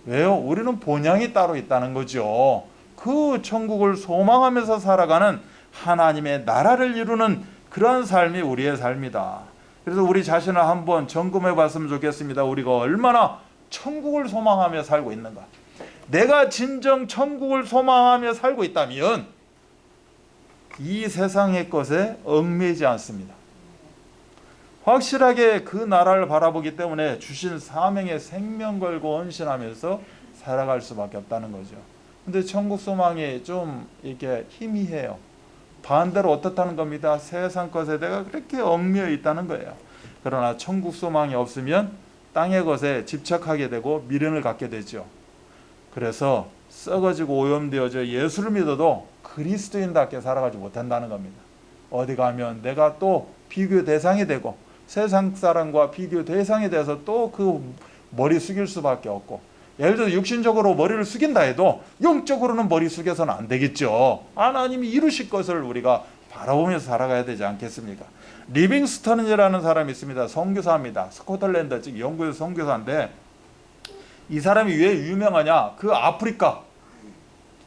왜요? 우리는 본향이 따로 있다는 거죠. 그 천국을 소망하면서 살아가는 하나님의 나라를 이루는 그런 삶이 우리의 삶이다. 그래서 우리 자신을 한번 점검해 봤으면 좋겠습니다. 우리가 얼마나 천국을 소망하며 살고 있는가. 내가 진정 천국을 소망하며 살고 있다면 이 세상의 것에 얽매이지 않습니다. 확실하게 그 나라를 바라보기 때문에 주신 사명에 생명 걸고 헌신하면서 살아갈 수밖에 없다는 거죠. 근데 천국 소망이 좀 이렇게 희미해요. 반대로 어떻다는 겁니다. 세상 것에 내가 그렇게 얽매여 있다는 거예요. 그러나 천국 소망이 없으면 땅의 것에 집착하게 되고 미련을 갖게 되죠. 그래서 썩어지고 오염되어져 예수를 믿어도 그리스도인답게 살아가지 못한다는 겁니다. 어디 가면 내가 또 비교 대상이 되고 세상 사람과 비교 대상이 돼서 또 그 머리 숙일 수밖에 없고, 예를 들어 육신적으로 머리를 숙인다 해도 영적으로는 머리 숙여서는 안 되겠죠. 하나님이 이루실 것을 우리가 바라보면서 살아가야 되지 않겠습니까? 리빙스턴이라는 사람이 있습니다. 선교사입니다. 스코틀랜드 즉 영국의 선교사인데, 이 사람이 왜 유명하냐? 그 아프리카,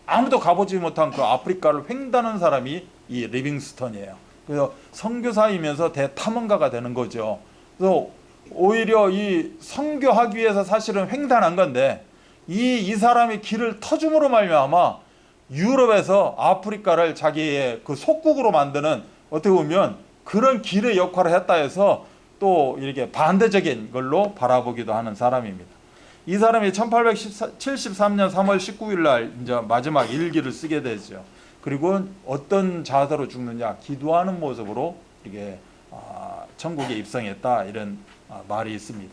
아무도 가보지 못한 그 아프리카를 횡단한 사람이 이 리빙스턴이에요. 그래서 선교사이면서 대탐험가가 되는 거죠. 그래서 오히려 이 선교하기 위해서 사실은 횡단한 건데, 이 사람이 길을 터줌으로 말미암아 유럽에서 아프리카를 자기의 그 속국으로 만드는, 어떻게 보면 그런 길의 역할을 했다 해서 또 이렇게 반대적인 걸로 바라보기도 하는 사람입니다. 이 사람이 1873년 3월 19일 날 이제 마지막 일기를 쓰게 되죠. 그리고 어떤 자세로 죽느냐, 기도하는 모습으로 이게 천국에 입성했다, 이런 말이 있습니다.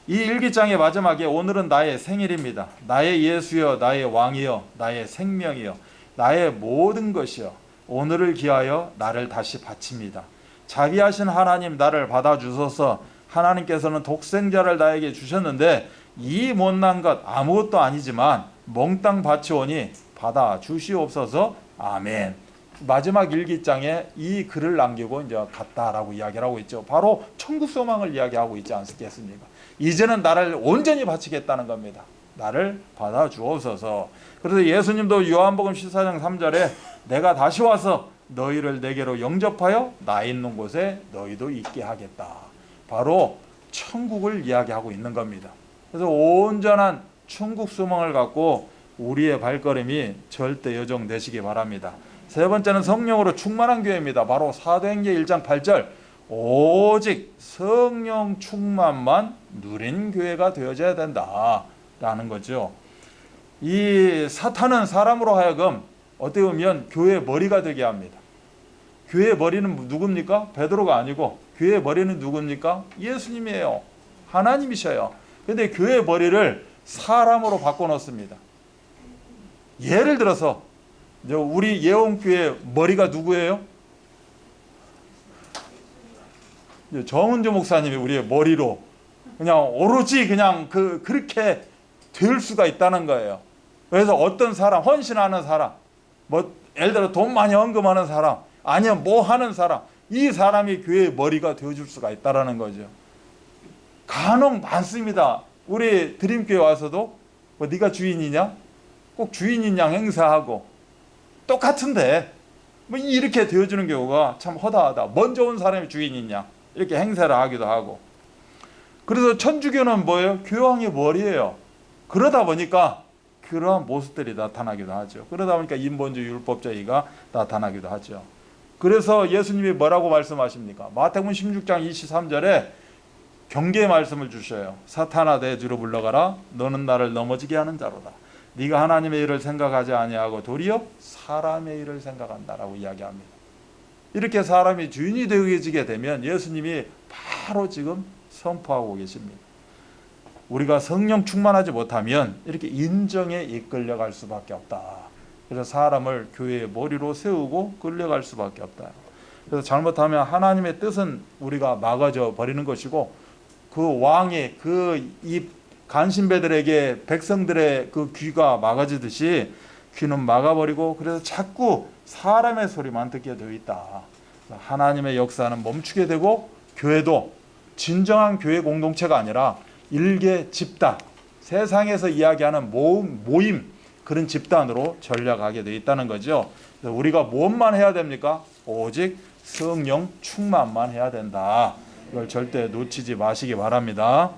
이 일기장의 마지막에 오늘은 나의 생일입니다. 나의 예수여, 나의 왕이여, 나의 생명이여, 나의 모든 것이여, 오늘을 기하여 나를 다시 바칩니다. 자비하신 하나님 나를 받아주소서. 하나님께서는 독생자를 나에게 주셨는데 이 못난 것 아무것도 아니지만 몽땅 바치오니 받아주시옵소서. 아멘. 마지막 일기장에 이 글을 남기고 이제 갔다라고 이야기를 하고 있죠. 바로 천국 소망을 이야기하고 있지 않겠습니까? 이제는 나를 온전히 바치겠다는 겁니다. 나를 받아주옵소서. 그래서 예수님도 요한복음 14장 3절에 내가 다시 와서 너희를 내게로 영접하여 나 있는 곳에 너희도 있게 하겠다. 바로 천국을 이야기하고 있는 겁니다. 그래서 온전한 천국 소망을 갖고 우리의 발걸음이 절대 여정 되시기 바랍니다. 세 번째는 성령으로 충만한 교회입니다. 바로 사도행전 1장 8절 오직 성령 충만만 누린 교회가 되어져야 된다라는 거죠. 이 사탄은 사람으로 하여금 어떻게 보면 교회의 머리가 되게 합니다. 교회의 머리는 누굽니까? 베드로가 아니고 교회의 머리는 누굽니까? 예수님이에요. 하나님이셔요. 그런데 교회의 머리를 사람으로 바꿔놓습니다. 예를 들어서 우리 예원교회 머리가 누구예요? 정은조 목사님이 우리의 머리로 그냥 오로지 그냥 그렇게 될 수가 있다는 거예요. 그래서 어떤 사람, 헌신하는 사람, 뭐 예를 들어 돈 많이 헌금하는 사람, 아니면 뭐 하는 사람, 이 사람이 교회의 머리가 되어줄 수가 있다라는 거죠. 간혹 많습니다. 우리 드림교회 와서도 뭐 네가 주인이냐? 꼭 주인인 양 행사하고 똑같은데 뭐 이렇게 되어주는 경우가 참 허다하다. 먼저 온 사람이 주인인 양 이렇게 행사를 하기도 하고. 그래서 천주교는 뭐예요? 교황의 머리예요. 그러다 보니까 그러한 모습들이 나타나기도 하죠. 그러다 보니까 인본주의 율법주의가 나타나기도 하죠. 그래서 예수님이 뭐라고 말씀하십니까? 마태복음 16장 23절에 경계의 말씀을 주셔요. 사탄아 내 주로 물러가라. 너는 나를 넘어지게 하는 자로다. 네가 하나님의 일을 생각하지 아니하고 도리어 사람의 일을 생각한다라고 이야기합니다. 이렇게 사람이 주인이 되어지게 되면 예수님이 바로 지금 선포하고 계십니다. 우리가 성령 충만하지 못하면 이렇게 인정에 이끌려갈 수밖에 없다. 그래서 사람을 교회의 머리로 세우고 끌려갈 수밖에 없다. 그래서 잘못하면 하나님의 뜻은 우리가 막아져 버리는 것이고 그 왕의 이 간신배들에게 백성들의 그 귀가 막아지듯이 귀는 막아버리고 그래서 자꾸 사람의 소리만 듣게 되어 있다. 하나님의 역사는 멈추게 되고 교회도 진정한 교회 공동체가 아니라 일개 집단, 세상에서 이야기하는 모임 그런 집단으로 전락하게 되어 있다는 거죠. 우리가 무엇만 해야 됩니까? 오직 성령 충만만 해야 된다. 이걸 절대 놓치지 마시기 바랍니다.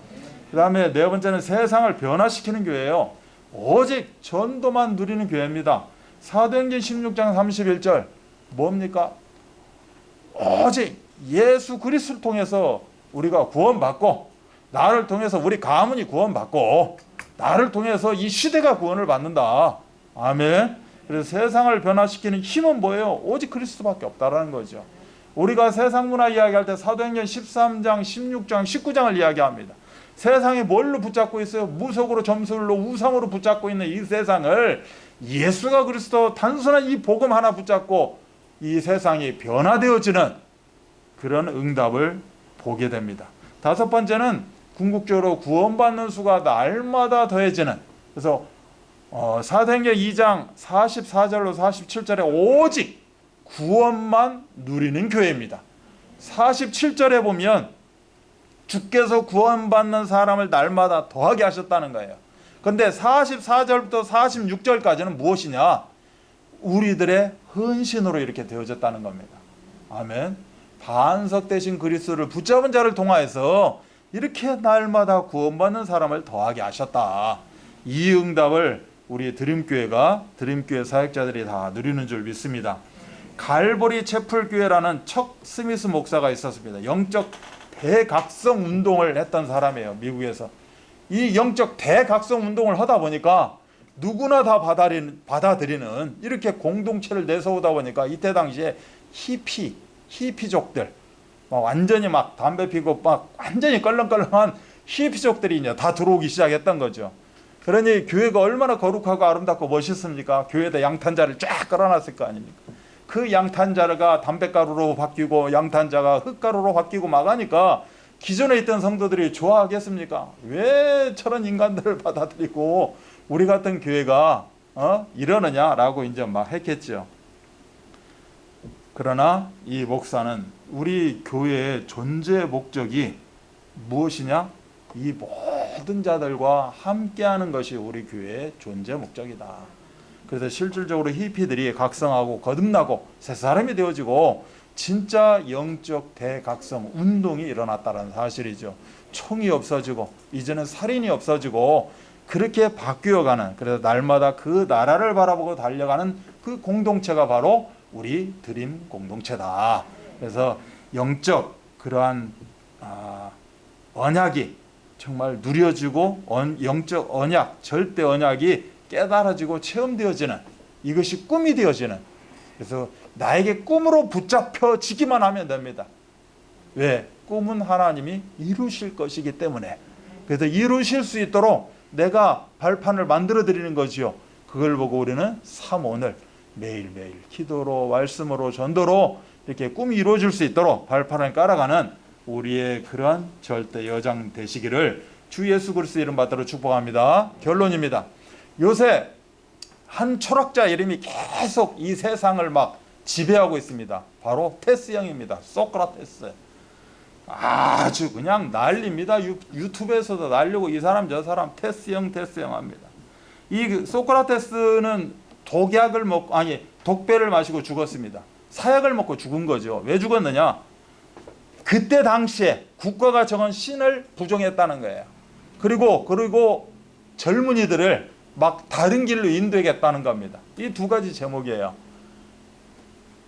그 다음에 네 번째는 세상을 변화시키는 교회예요. 오직 전도만 누리는 교회입니다. 사도행전 16장 31절 뭡니까? 오직 예수 그리스도를 통해서 우리가 구원받고 나를 통해서 우리 가문이 구원받고 나를 통해서 이 시대가 구원을 받는다. 아멘. 그래서 세상을 변화시키는 힘은 뭐예요? 오직 그리스도밖에 없다라는 거죠. 우리가 세상 문화 이야기할 때 사도행전 13장, 16장, 19장을 이야기합니다. 세상이 뭘로 붙잡고 있어요? 무속으로, 점술로, 우상으로 붙잡고 있는 이 세상을 예수가 그리스도 단순한 이 복음 하나 붙잡고 이 세상이 변화되어지는 그런 응답을 보게 됩니다. 다섯 번째는 궁극적으로 구원받는 수가 날마다 더해지는, 그래서 사도행전 2장 44절로 47절에 오직 구원만 누리는 교회입니다. 47절에 보면 주께서 구원받는 사람을 날마다 더하게 하셨다는 거예요. 그런데 44절부터 46절까지는 무엇이냐? 우리들의 헌신으로 이렇게 되어졌다는 겁니다. 아멘. 반석 대신 그리스도를 붙잡은 자를 통하여서 이렇게 날마다 구원받는 사람을 더하게 하셨다. 이 응답을 우리 드림교회가, 드림교회 사역자들이 다 누리는 줄 믿습니다. 갈보리 채플교회라는 척 스미스 목사가 있었습니다. 영적 대각성 운동을 했던 사람이에요. 미국에서. 이 영적 대각성 운동을 하다 보니까 누구나 다 받아들이는 이렇게 공동체를 내세우다 보니까 이때 당시에 히피족들, 완전히 막 담배 피고 막 완전히 껄렁껄렁한 히피족들이 이제 다 들어오기 시작했던 거죠. 그러니 교회가 얼마나 거룩하고 아름답고 멋있습니까? 교회에다 양탄자를 쫙 깔아놨을 거 아닙니까? 그 양탄자가 담뱃가루로 바뀌고 양탄자가 흙가루로 바뀌고 막 하니까 기존에 있던 성도들이 좋아하겠습니까? 왜 저런 인간들을 받아들이고 우리 같은 교회가 이러느냐라고 이제 막 했겠죠. 그러나 이 목사는 우리 교회의 존재 목적이 무엇이냐? 이 모든 자들과 함께하는 것이 우리 교회의 존재 목적이다. 그래서 실질적으로 히피들이 각성하고 거듭나고 새 사람이 되어지고 진짜 영적 대각성 운동이 일어났다는 사실이죠. 총이 없어지고 이제는 살인이 없어지고 그렇게 바뀌어가는, 그래서 날마다 그 나라를 바라보고 달려가는 그 공동체가 바로 우리 드림 공동체다. 그래서 영적 그러한 언약이 정말 누려지고 영적 언약, 절대 언약이 깨달아지고 체험되어지는, 이것이 꿈이 되어지는, 그래서 나에게 꿈으로 붙잡혀지기만 하면 됩니다. 왜? 꿈은 하나님이 이루실 것이기 때문에. 그래서 이루실 수 있도록 내가 발판을 만들어 드리는 거지요. 그걸 보고 우리는 사모늘 매일매일 기도로 말씀으로 전도로 이렇게 꿈이 이루어질 수 있도록 발판을 깔아가는 우리의 그러한 절대 여장 되시기를 주 예수 그리스도 이름 받들어 축복합니다. 결론입니다. 요새 한 철학자 이름이 계속 이 세상을 막 지배하고 있습니다. 바로 테스형입니다. 소크라테스. 아주 그냥 난립니다. 유튜브에서도 날리고 이 사람 저 사람 테스형 합니다. 이 소크라테스는 독배를 마시고 죽었습니다. 사약을 먹고 죽은 거죠. 왜 죽었느냐? 그때 당시에 국가가 정한 신을 부정했다는 거예요. 그리고 젊은이들을 막 다른 길로 인도하겠다는 겁니다. 이 두 가지 제목이에요.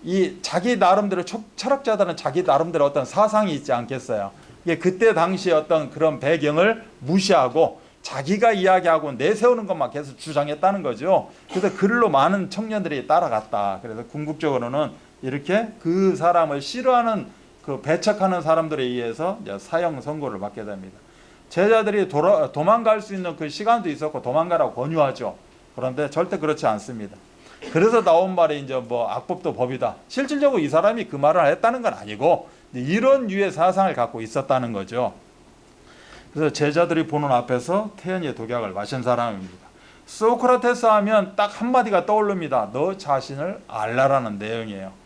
이 자기 나름대로 철학자들은 자기 나름대로 어떤 사상이 있지 않겠어요. 이게 그때 당시에 어떤 그런 배경을 무시하고 자기가 이야기하고 내세우는 것만 계속 주장했다는 거죠. 그래서 그걸로 많은 청년들이 따라갔다. 그래서 궁극적으로는 이렇게 그 사람을 싫어하는 그 배척하는 사람들에 의해서 사형 선고를 받게 됩니다. 제자들이 도망갈 수 있는 그 시간도 있었고 도망가라고 권유하죠. 그런데 절대 그렇지 않습니다. 그래서 나온 말이 이제 악법도 법이다. 실질적으로 이 사람이 그 말을 했다는 건 아니고 이런 류의 사상을 갖고 있었다는 거죠. 그래서 제자들이 보는 앞에서 태연의 독약을 마신 사람입니다. 소크라테스 하면 딱 한마디가 떠오릅니다. 너 자신을 알라라는 내용이에요.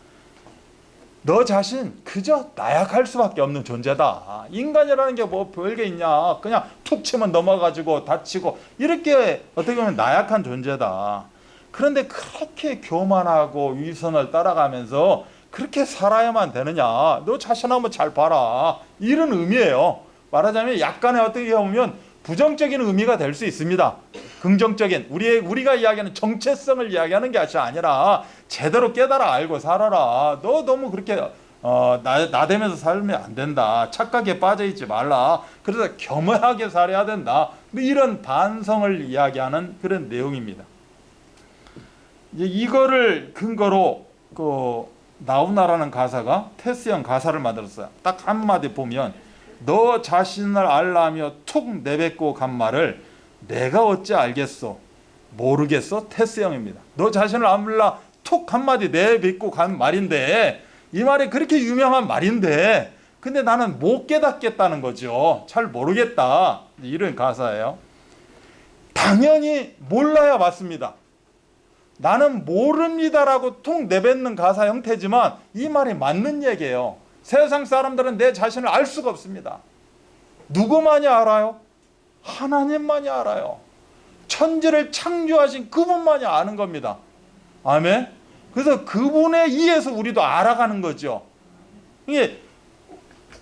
너 자신 그저 나약할 수밖에 없는 존재다. 인간이라는 게 뭐 별게 있냐. 그냥 툭 치면 넘어가지고 다치고 이렇게 어떻게 보면 나약한 존재다. 그런데 그렇게 교만하고 위선을 따라가면서 그렇게 살아야만 되느냐. 너 자신 한번 잘 봐라. 이런 의미예요. 말하자면 약간의 어떻게 보면 부정적인 의미가 될 수 있습니다. 긍정적인 우리가 이야기하는 정체성을 이야기하는 게 아니라 제대로 깨달아 알고 살아라. 너 너무 그렇게 나대면서 살면 안 된다. 착각에 빠져있지 말라. 그래서 겸허하게 살아야 된다. 이런 반성을 이야기하는 그런 내용입니다. 이거를 근거로 나우나라는 가사가 테스형 가사를 만들었어요. 딱 한마디 보면 너 자신을 알라며 툭 내뱉고 간 말을 내가 어찌 알겠소 모르겠소 테스형입니다. 너 자신을 알라 툭 한마디 내뱉고 간 말인데 이 말이 그렇게 유명한 말인데 근데 나는 못 깨닫겠다는 거죠. 잘 모르겠다. 이런 가사예요. 당연히 몰라야 맞습니다. 나는 모릅니다라고 툭 내뱉는 가사 형태지만 이 말이 맞는 얘기예요. 세상 사람들은 내 자신을 알 수가 없습니다. 누구만이 알아요? 하나님만이 알아요. 천지를 창조하신 그분만이 아는 겁니다. 아멘. 그래서 그분에 의해서 우리도 알아가는 거죠. 이게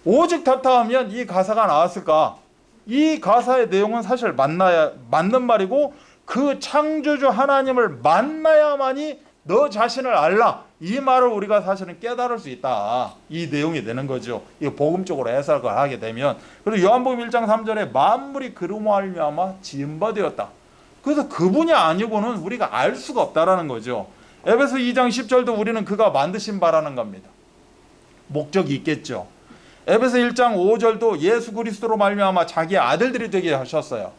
오직 답답하면 이 가사가 나왔을까? 이 가사의 내용은 사실 맞는 말이고 그 창조주 하나님을 만나야만이 너 자신을 알라. 이 말을 우리가 사실은 깨달을 수 있다. 이 내용이 되는 거죠. 이 복음적으로 해석을 하게 되면. 그리고 요한복음 1장 3절에 만물이 그로 말미암아 지은 바 되었다. 그래서 그분이 아니고는 우리가 알 수가 없다라는 거죠. 에베소 2장 10절도 우리는 그가 만드신 바라는 겁니다. 목적이 있겠죠. 에베소 1장 5절도 예수 그리스도로 말미암아 자기의 아들들이 되게 하셨어요.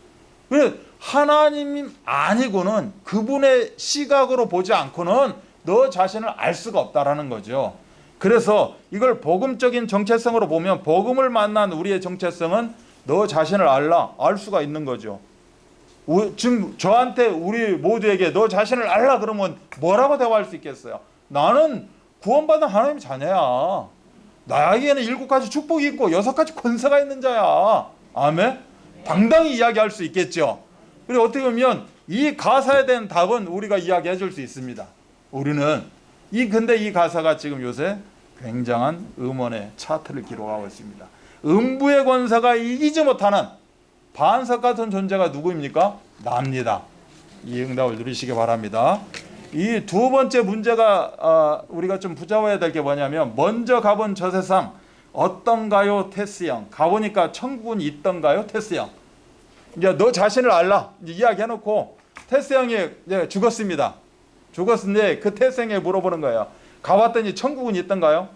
그래서 하나님 아니고는 그분의 시각으로 보지 않고는 너 자신을 알 수가 없다라는 거죠. 그래서 이걸 복음적인 정체성으로 보면 복음을 만난 우리의 정체성은 너 자신을 알 수가 있는 거죠. 지금 저한테 우리 모두에게 너 자신을 알라 그러면 뭐라고 대화할 수 있겠어요? 나는 구원받은 하나님의 자녀야. 나에게는 7가지 축복이 있고 6가지 권세가 있는 자야. 아멘? 당당히 이야기할 수 있겠죠. 그리고 어떻게 보면 이 가사에 대한 답은 우리가 이야기해 줄 수 있습니다. 우리는 근데 이 가사가 지금 요새 굉장한 음원의 차트를 기록하고 있습니다. 음부의 권세가 이기지 못하는 반석 같은 존재가 누구입니까? 나입니다. 이 응답을 누리시기 바랍니다. 이 두 번째 문제가 우리가 좀 붙잡아야 될 게 뭐냐면 먼저 가본 저 세상 어떤가요? 테스 형. 가보니까 천국은 있던가요? 테스 형. 이제 너 자신을 알라 이야기해놓고 테스 형이 이제 죽었습니다. 죽었는데 그 테스 형에게 물어보는 거예요. 가봤더니 천국은 있던가요?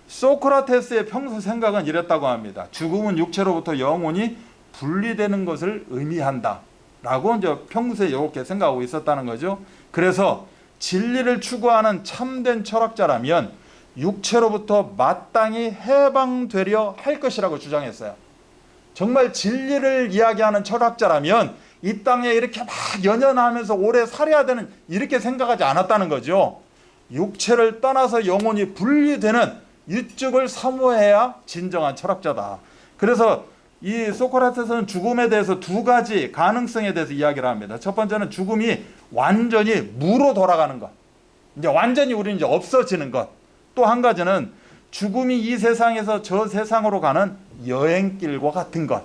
소크라테스의 평소 생각은 이랬다고 합니다. 죽음은 육체로부터 영혼이 분리되는 것을 의미한다 라고 이제 평소에 이렇게 생각하고 있었다는 거죠. 그래서 진리를 추구하는 참된 철학자라면 육체로부터 마땅히 해방되려 할 것이라고 주장했어요. 정말 진리를 이야기하는 철학자라면 이 땅에 이렇게 막 연연하면서 오래 살아야 되는 이렇게 생각하지 않았다는 거죠. 육체를 떠나서 영혼이 분리되는 이쪽을 사모해야 진정한 철학자다. 그래서 이 소크라테스는 죽음에 대해서 2가지 가능성에 대해서 이야기를 합니다. 첫 번째는 죽음이 완전히 무로 돌아가는 것. 이제 완전히 우리는 이제 없어지는 것. 또 한 가지는 죽음이 이 세상에서 저 세상으로 가는 여행길과 같은 것.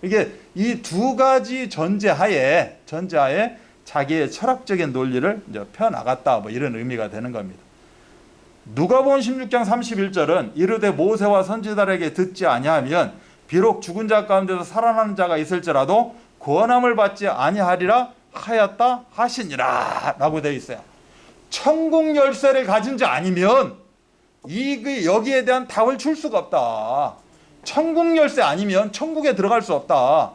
이게 이 2가지 전제하에 자기의 철학적인 논리를 이제 펴나갔다 뭐 이런 의미가 되는 겁니다. 누가복음 16장 31절은 이르되 모세와 선지자들에게 듣지 아니하면 비록 죽은 자 가운데서 살아나는 자가 있을지라도 권함을 받지 아니하리라 하였다 하시니라 라고 되어 있어요. 천국 열쇠를 가진 자 아니면 여기에 대한 답을 줄 수가 없다. 천국 열쇠 아니면 천국에 들어갈 수 없다.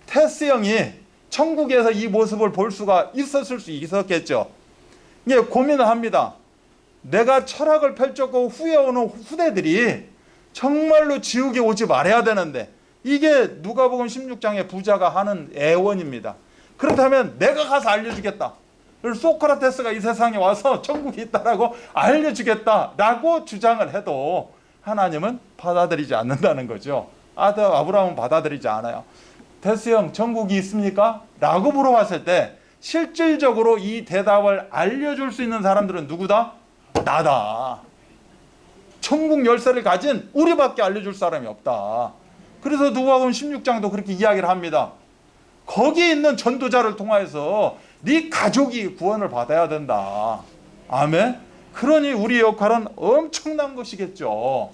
테스 형이 천국에서 이 모습을 볼 수가 있었을 수 있었겠죠. 이게 고민을 합니다. 내가 철학을 펼쳤고 후에 오는 후대들이 정말로 지옥에 오지 말아야 되는데 이게 누가복음 16장의 부자가 하는 애원입니다. 그렇다면 내가 가서 알려주겠다. 소크라테스가 이 세상에 와서 천국이 있다라고 알려주겠다라고 주장을 해도 하나님은 받아들이지 않는다는 거죠. 아브라함은 받아들이지 않아요. 테스 형 천국이 있습니까? 라고 물어봤을 때 실질적으로 이 대답을 알려줄 수 있는 사람들은 누구다? 나다. 천국 열쇠를 가진 우리밖에 알려줄 사람이 없다. 그래서 누가복음 16장도 그렇게 이야기를 합니다. 거기에 있는 전도자를 통해서 네 가족이 구원을 받아야 된다. 아멘. 그러니 우리 역할은 엄청난 것이겠죠.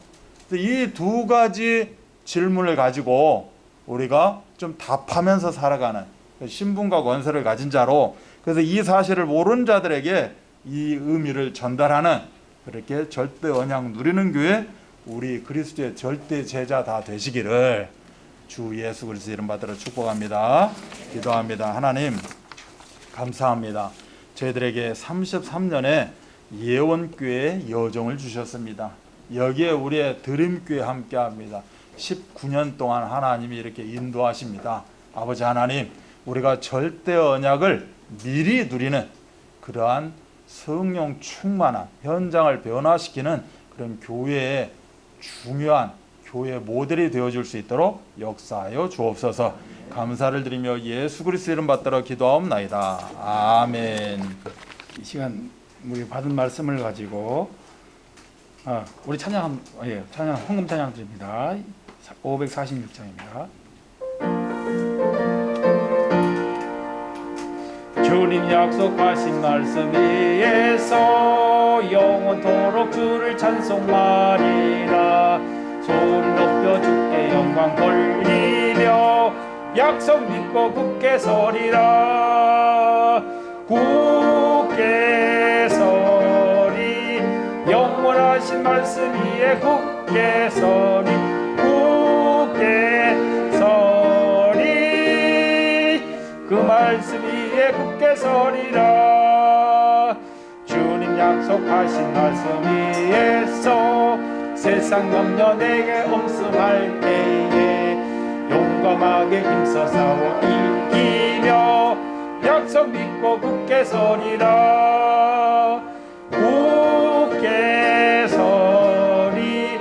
이 2가지 질문을 가지고 우리가 좀 답하면서 살아가는 신분과 권세를 가진 자로, 그래서 이 사실을 모르는 자들에게 이 의미를 전달하는 그렇게 절대 언약 누리는 교회, 우리 그리스도의 절대 제자 다 되시기를 주 예수 그리스도 이름 받들어 축복합니다. 기도합니다. 하나님 감사합니다. 저희들에게 33년의 예원교회의 여정을 주셨습니다. 여기에 우리의 드림교회 함께합니다. 19년 동안 하나님이 이렇게 인도하십니다. 아버지 하나님, 우리가 절대 언약을 미리 누리는 그러한 성령 충만한 현장을 변화시키는 그런 교회의 중요한 교회 모델이 되어줄 수 있도록 역사하여 주옵소서. 감사를 드리며 예수 그리스도 이름 받들어 기도하옵나이다. 아멘. 이 시간 우리 받은 말씀을 가지고 우리 찬양 헌금 찬양 드립니다. 546장입니다. 주님 약속하신 말씀 위에서 영원토록 주를 찬송하리라. 손 높여 주께 영광 돌리며 약속 믿고 굳게 서리라. 굳게 서리 영원하신 말씀 위에 굳게 굳게 서리 굳게 서리 그 말씀 위에 굳게 서리라 주님 약속하신 말씀 위에서 세상 염려 내게 없음할 때에 용감하게 힘써 싸워 이기며 약속 믿고 굳게 서리라 굳게 서리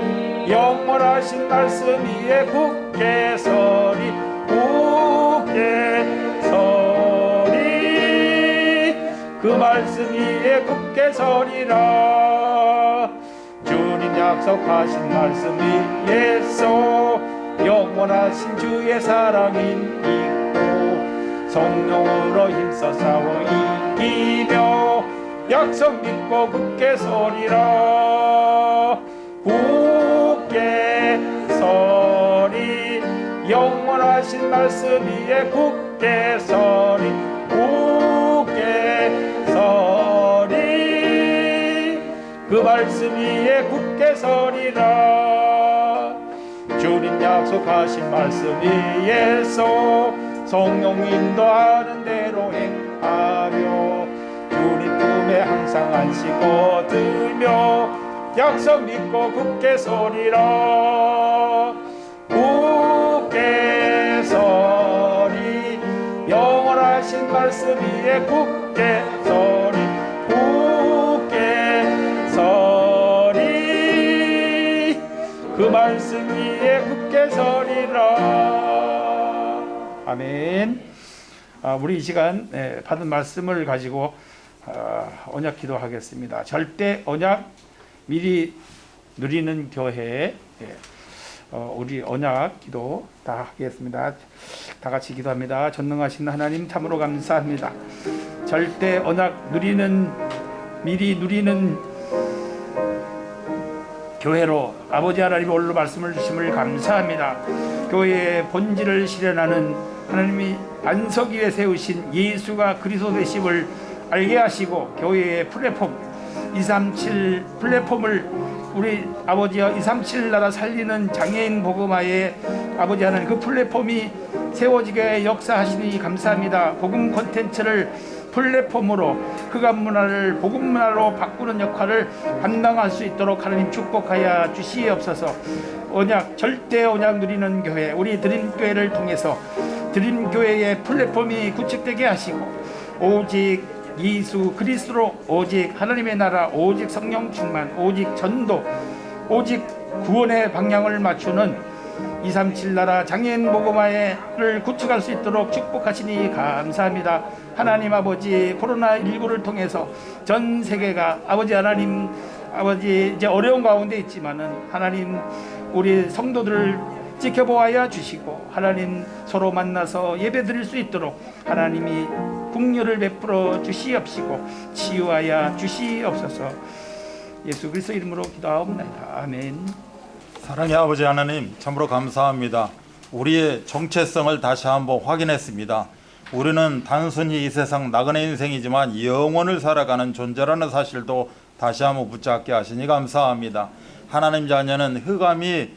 영원하신 말씀 위에 굳게 서리 굳게 서리 그 말씀 위에 굳게 서리라 주님 약속하신 말씀 위에서 영원하신 주의 사랑인 있고 성령으로 힘써 싸워 이기며 약속 믿고 굳게 서리라 굳게 서리 영원하신 말씀 위에 굳게 서리 굳게 서리 그 말씀 위에 굳게 서리라 주님 약속하신 말씀 위에서 성령 인도하는 대로 행하며 주님 품에 항상 안식 얻으며 약속 믿고 굳게 서리라 굳게 서리 영원하신 말씀 위에 굳게 서리 굳게 서리 그 말씀 위에 굳게 서리라 아멘. 우리 이 시간 받은 말씀을 가지고 언약 기도하겠습니다. 절대 언약 미리 누리는 교회 우리 언약 기도 다 하겠습니다. 다 같이 기도합니다. 전능하신 하나님 참으로 감사합니다. 절대 언약 미리 누리는 교회로 아버지 하나님 오늘로 말씀을 주심을 감사합니다. 교회의 본질을 실현하는 하나님이 안석 위에 세우신 예수가 그리스도 되심을 알게 하시고 교회의 플랫폼 237 플랫폼을 우리 아버지여 237 나라 살리는 장애인 복음화에 아버지 하나님 그 플랫폼이 세워지게 역사하시니 감사합니다. 복음 콘텐츠를 플랫폼으로 흑암 문화를 복음 문화로 바꾸는 역할을 감당할 수 있도록 하나님 축복하여 주시옵소서. 언약 절대 언약 누리는 교회 우리 드림교회를 통해서 드림교회의 플랫폼이 구축되게 하시고 오직 예수 그리스도로 오직 하나님의 나라 오직 성령 충만 오직 전도 오직 구원의 방향을 맞추는 237 나라 장애인 복음화를 구축할 수 있도록 축복하시니 감사합니다. 하나님 아버지 코로나19를 통해서 전 세계가 아버지 하나님 아버지 이제 어려운 가운데 있지만은 하나님 우리 성도들을 지켜보아야 주시고 하나님 서로 만나서 예배 드릴 수 있도록 하나님이 국률을 베풀어 주시옵시고 치유하여 주시옵소서. 예수 그리스도 이름으로 기도하옵나이다. 아멘. 사랑의 아버지 하나님 참으로 감사합니다. 우리의 정체성을 다시 한번 확인했습니다. 우리는 단순히 이 세상 나그네 인생이지만 영원을 살아가는 존재라는 사실도 다시 한번 붙잡게 하시니 감사합니다. 하나님 자녀는 흑암이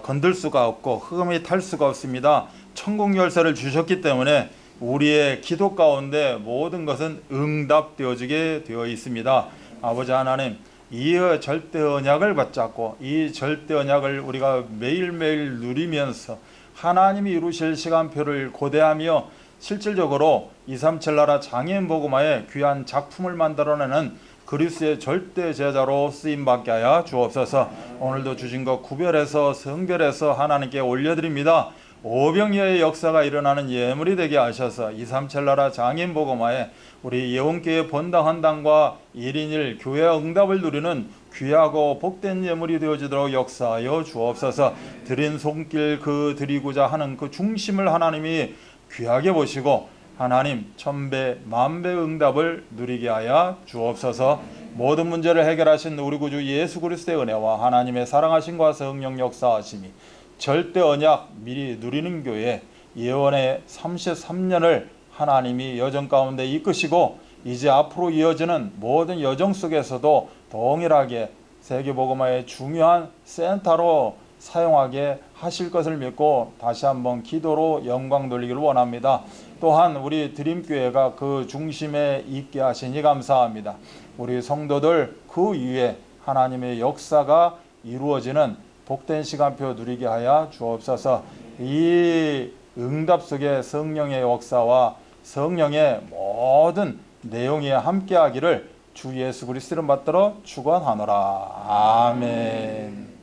건들 수가 없고 흑암이 탈 수가 없습니다. 천국 열쇠를 주셨기 때문에 우리의 기도 가운데 모든 것은 응답되어지게 되어 있습니다. 아버지 하나님 이 절대 언약을 붙잡고 이 절대 언약을 우리가 매일매일 누리면서 하나님이 이루실 시간표를 고대하며 실질적으로 237 나라 장애인 복음화의 귀한 작품을 만들어내는 그리스도의 절대 제자로 쓰임받게 하여 주옵소서. 오늘도 주신 것 구별해서 성별해서 하나님께 올려드립니다. 오병이어의 역사가 일어나는 예물이 되게 하셔서 237 나라 장애인 복음화에 우리 예원교회 본당 한 당과 1인 1 교회 응답을 누리는 귀하고 복된 예물이 되어지도록 역사하여 주옵소서. 드린 손길 그 드리고자 하는 그 중심을 하나님이 귀하게 보시고 하나님 천배 만배 응답을 누리게 하여 주옵소서. 모든 문제를 해결하신 우리 구주 예수 그리스도의 은혜와 하나님의 사랑하심과 성령 역사하심이 절대 언약 미리 누리는 교회 예언의 33년을 하나님이 여정 가운데 이끄시고 이제 앞으로 이어지는 모든 여정 속에서도 동일하게 세계복음화의 중요한 센터로 사용하게 하실 것을 믿고 다시 한번 기도로 영광 돌리기를 원합니다. 또한 우리 드림교회가 그 중심에 있게 하시니 감사합니다. 우리 성도들 그 위에 하나님의 역사가 이루어지는 복된 시간표 누리게 하여 주옵소서. 이 응답 속에 성령의 역사와 성령의 모든 내용이 함께하기를 주 예수 그리스도를 받들어 축원하노라. 아멘.